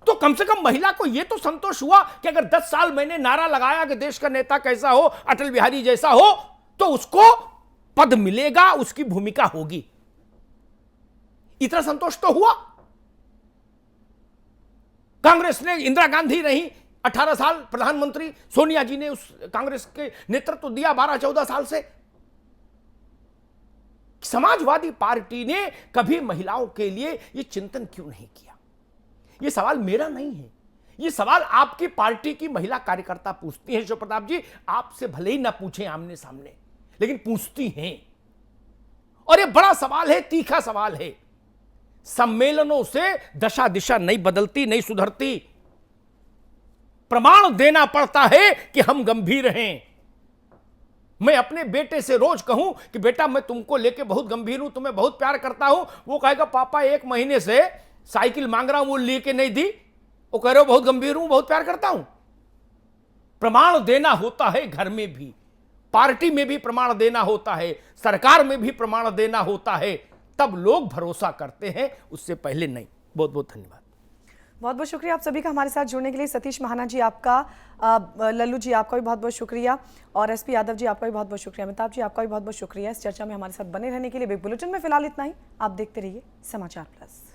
तो कम से कम महिला को यह तो संतोष हुआ कि अगर 10 साल मैंने नारा लगाया कि देश का नेता कैसा हो, अटल बिहारी जैसा हो, तो उसको पद मिलेगा, उसकी भूमिका होगी। इतना संतोष तो हुआ। कांग्रेस ने, इंदिरा गांधी रही 18 साल प्रधानमंत्री, सोनिया जी ने उस कांग्रेस के नेतृत्व दिया 12-14 साल से। समाजवादी पार्टी ने कभी महिलाओं के लिए यह चिंतन क्यों नहीं किया? यह सवाल मेरा नहीं है, यह सवाल आपकी पार्टी की महिला कार्यकर्ता पूछती हैं। शिव प्रताप जी, आपसे भले ही ना पूछें आमने सामने, लेकिन पूछती हैं। और यह बड़ा सवाल है, तीखा सवाल है। सम्मेलनों से दशा दिशा नहीं बदलती, नहीं सुधरती। प्रमाण देना पड़ता है कि हम गंभीर हैं। मैं अपने बेटे से रोज कहूं कि बेटा मैं तुमको लेके बहुत गंभीर हूं, तुम्हें बहुत प्यार करता हूं। वो कहेगा पापा 1 महीने से साइकिल मांग रहा हूं, वो लेके नहीं दी। वो कह रहे हो बहुत गंभीर हूं, बहुत प्यार करता हूं। प्रमाण देना होता है, घर में भी, पार्टी में भी प्रमाण देना होता है, सरकार में भी प्रमाण देना होता है, तब लोग भरोसा करते हैं, उससे पहले नहीं। बहुत बहुत धन्यवाद। बहुत बहुत शुक्रिया आप सभी का हमारे साथ जुड़ने के लिए। सतीश महाना जी आपका, लल्लू जी आपका भी बहुत बहुत शुक्रिया, और एसपी यादव जी आपका भी बहुत बहुत शुक्रिया, अमिताभ जी आपका भी बहुत बहुत शुक्रिया इस चर्चा में हमारे साथ बने रहने के लिए। बिग बुलेटिन में फिलहाल इतना ही। आप देखते रहिए समाचार प्लस।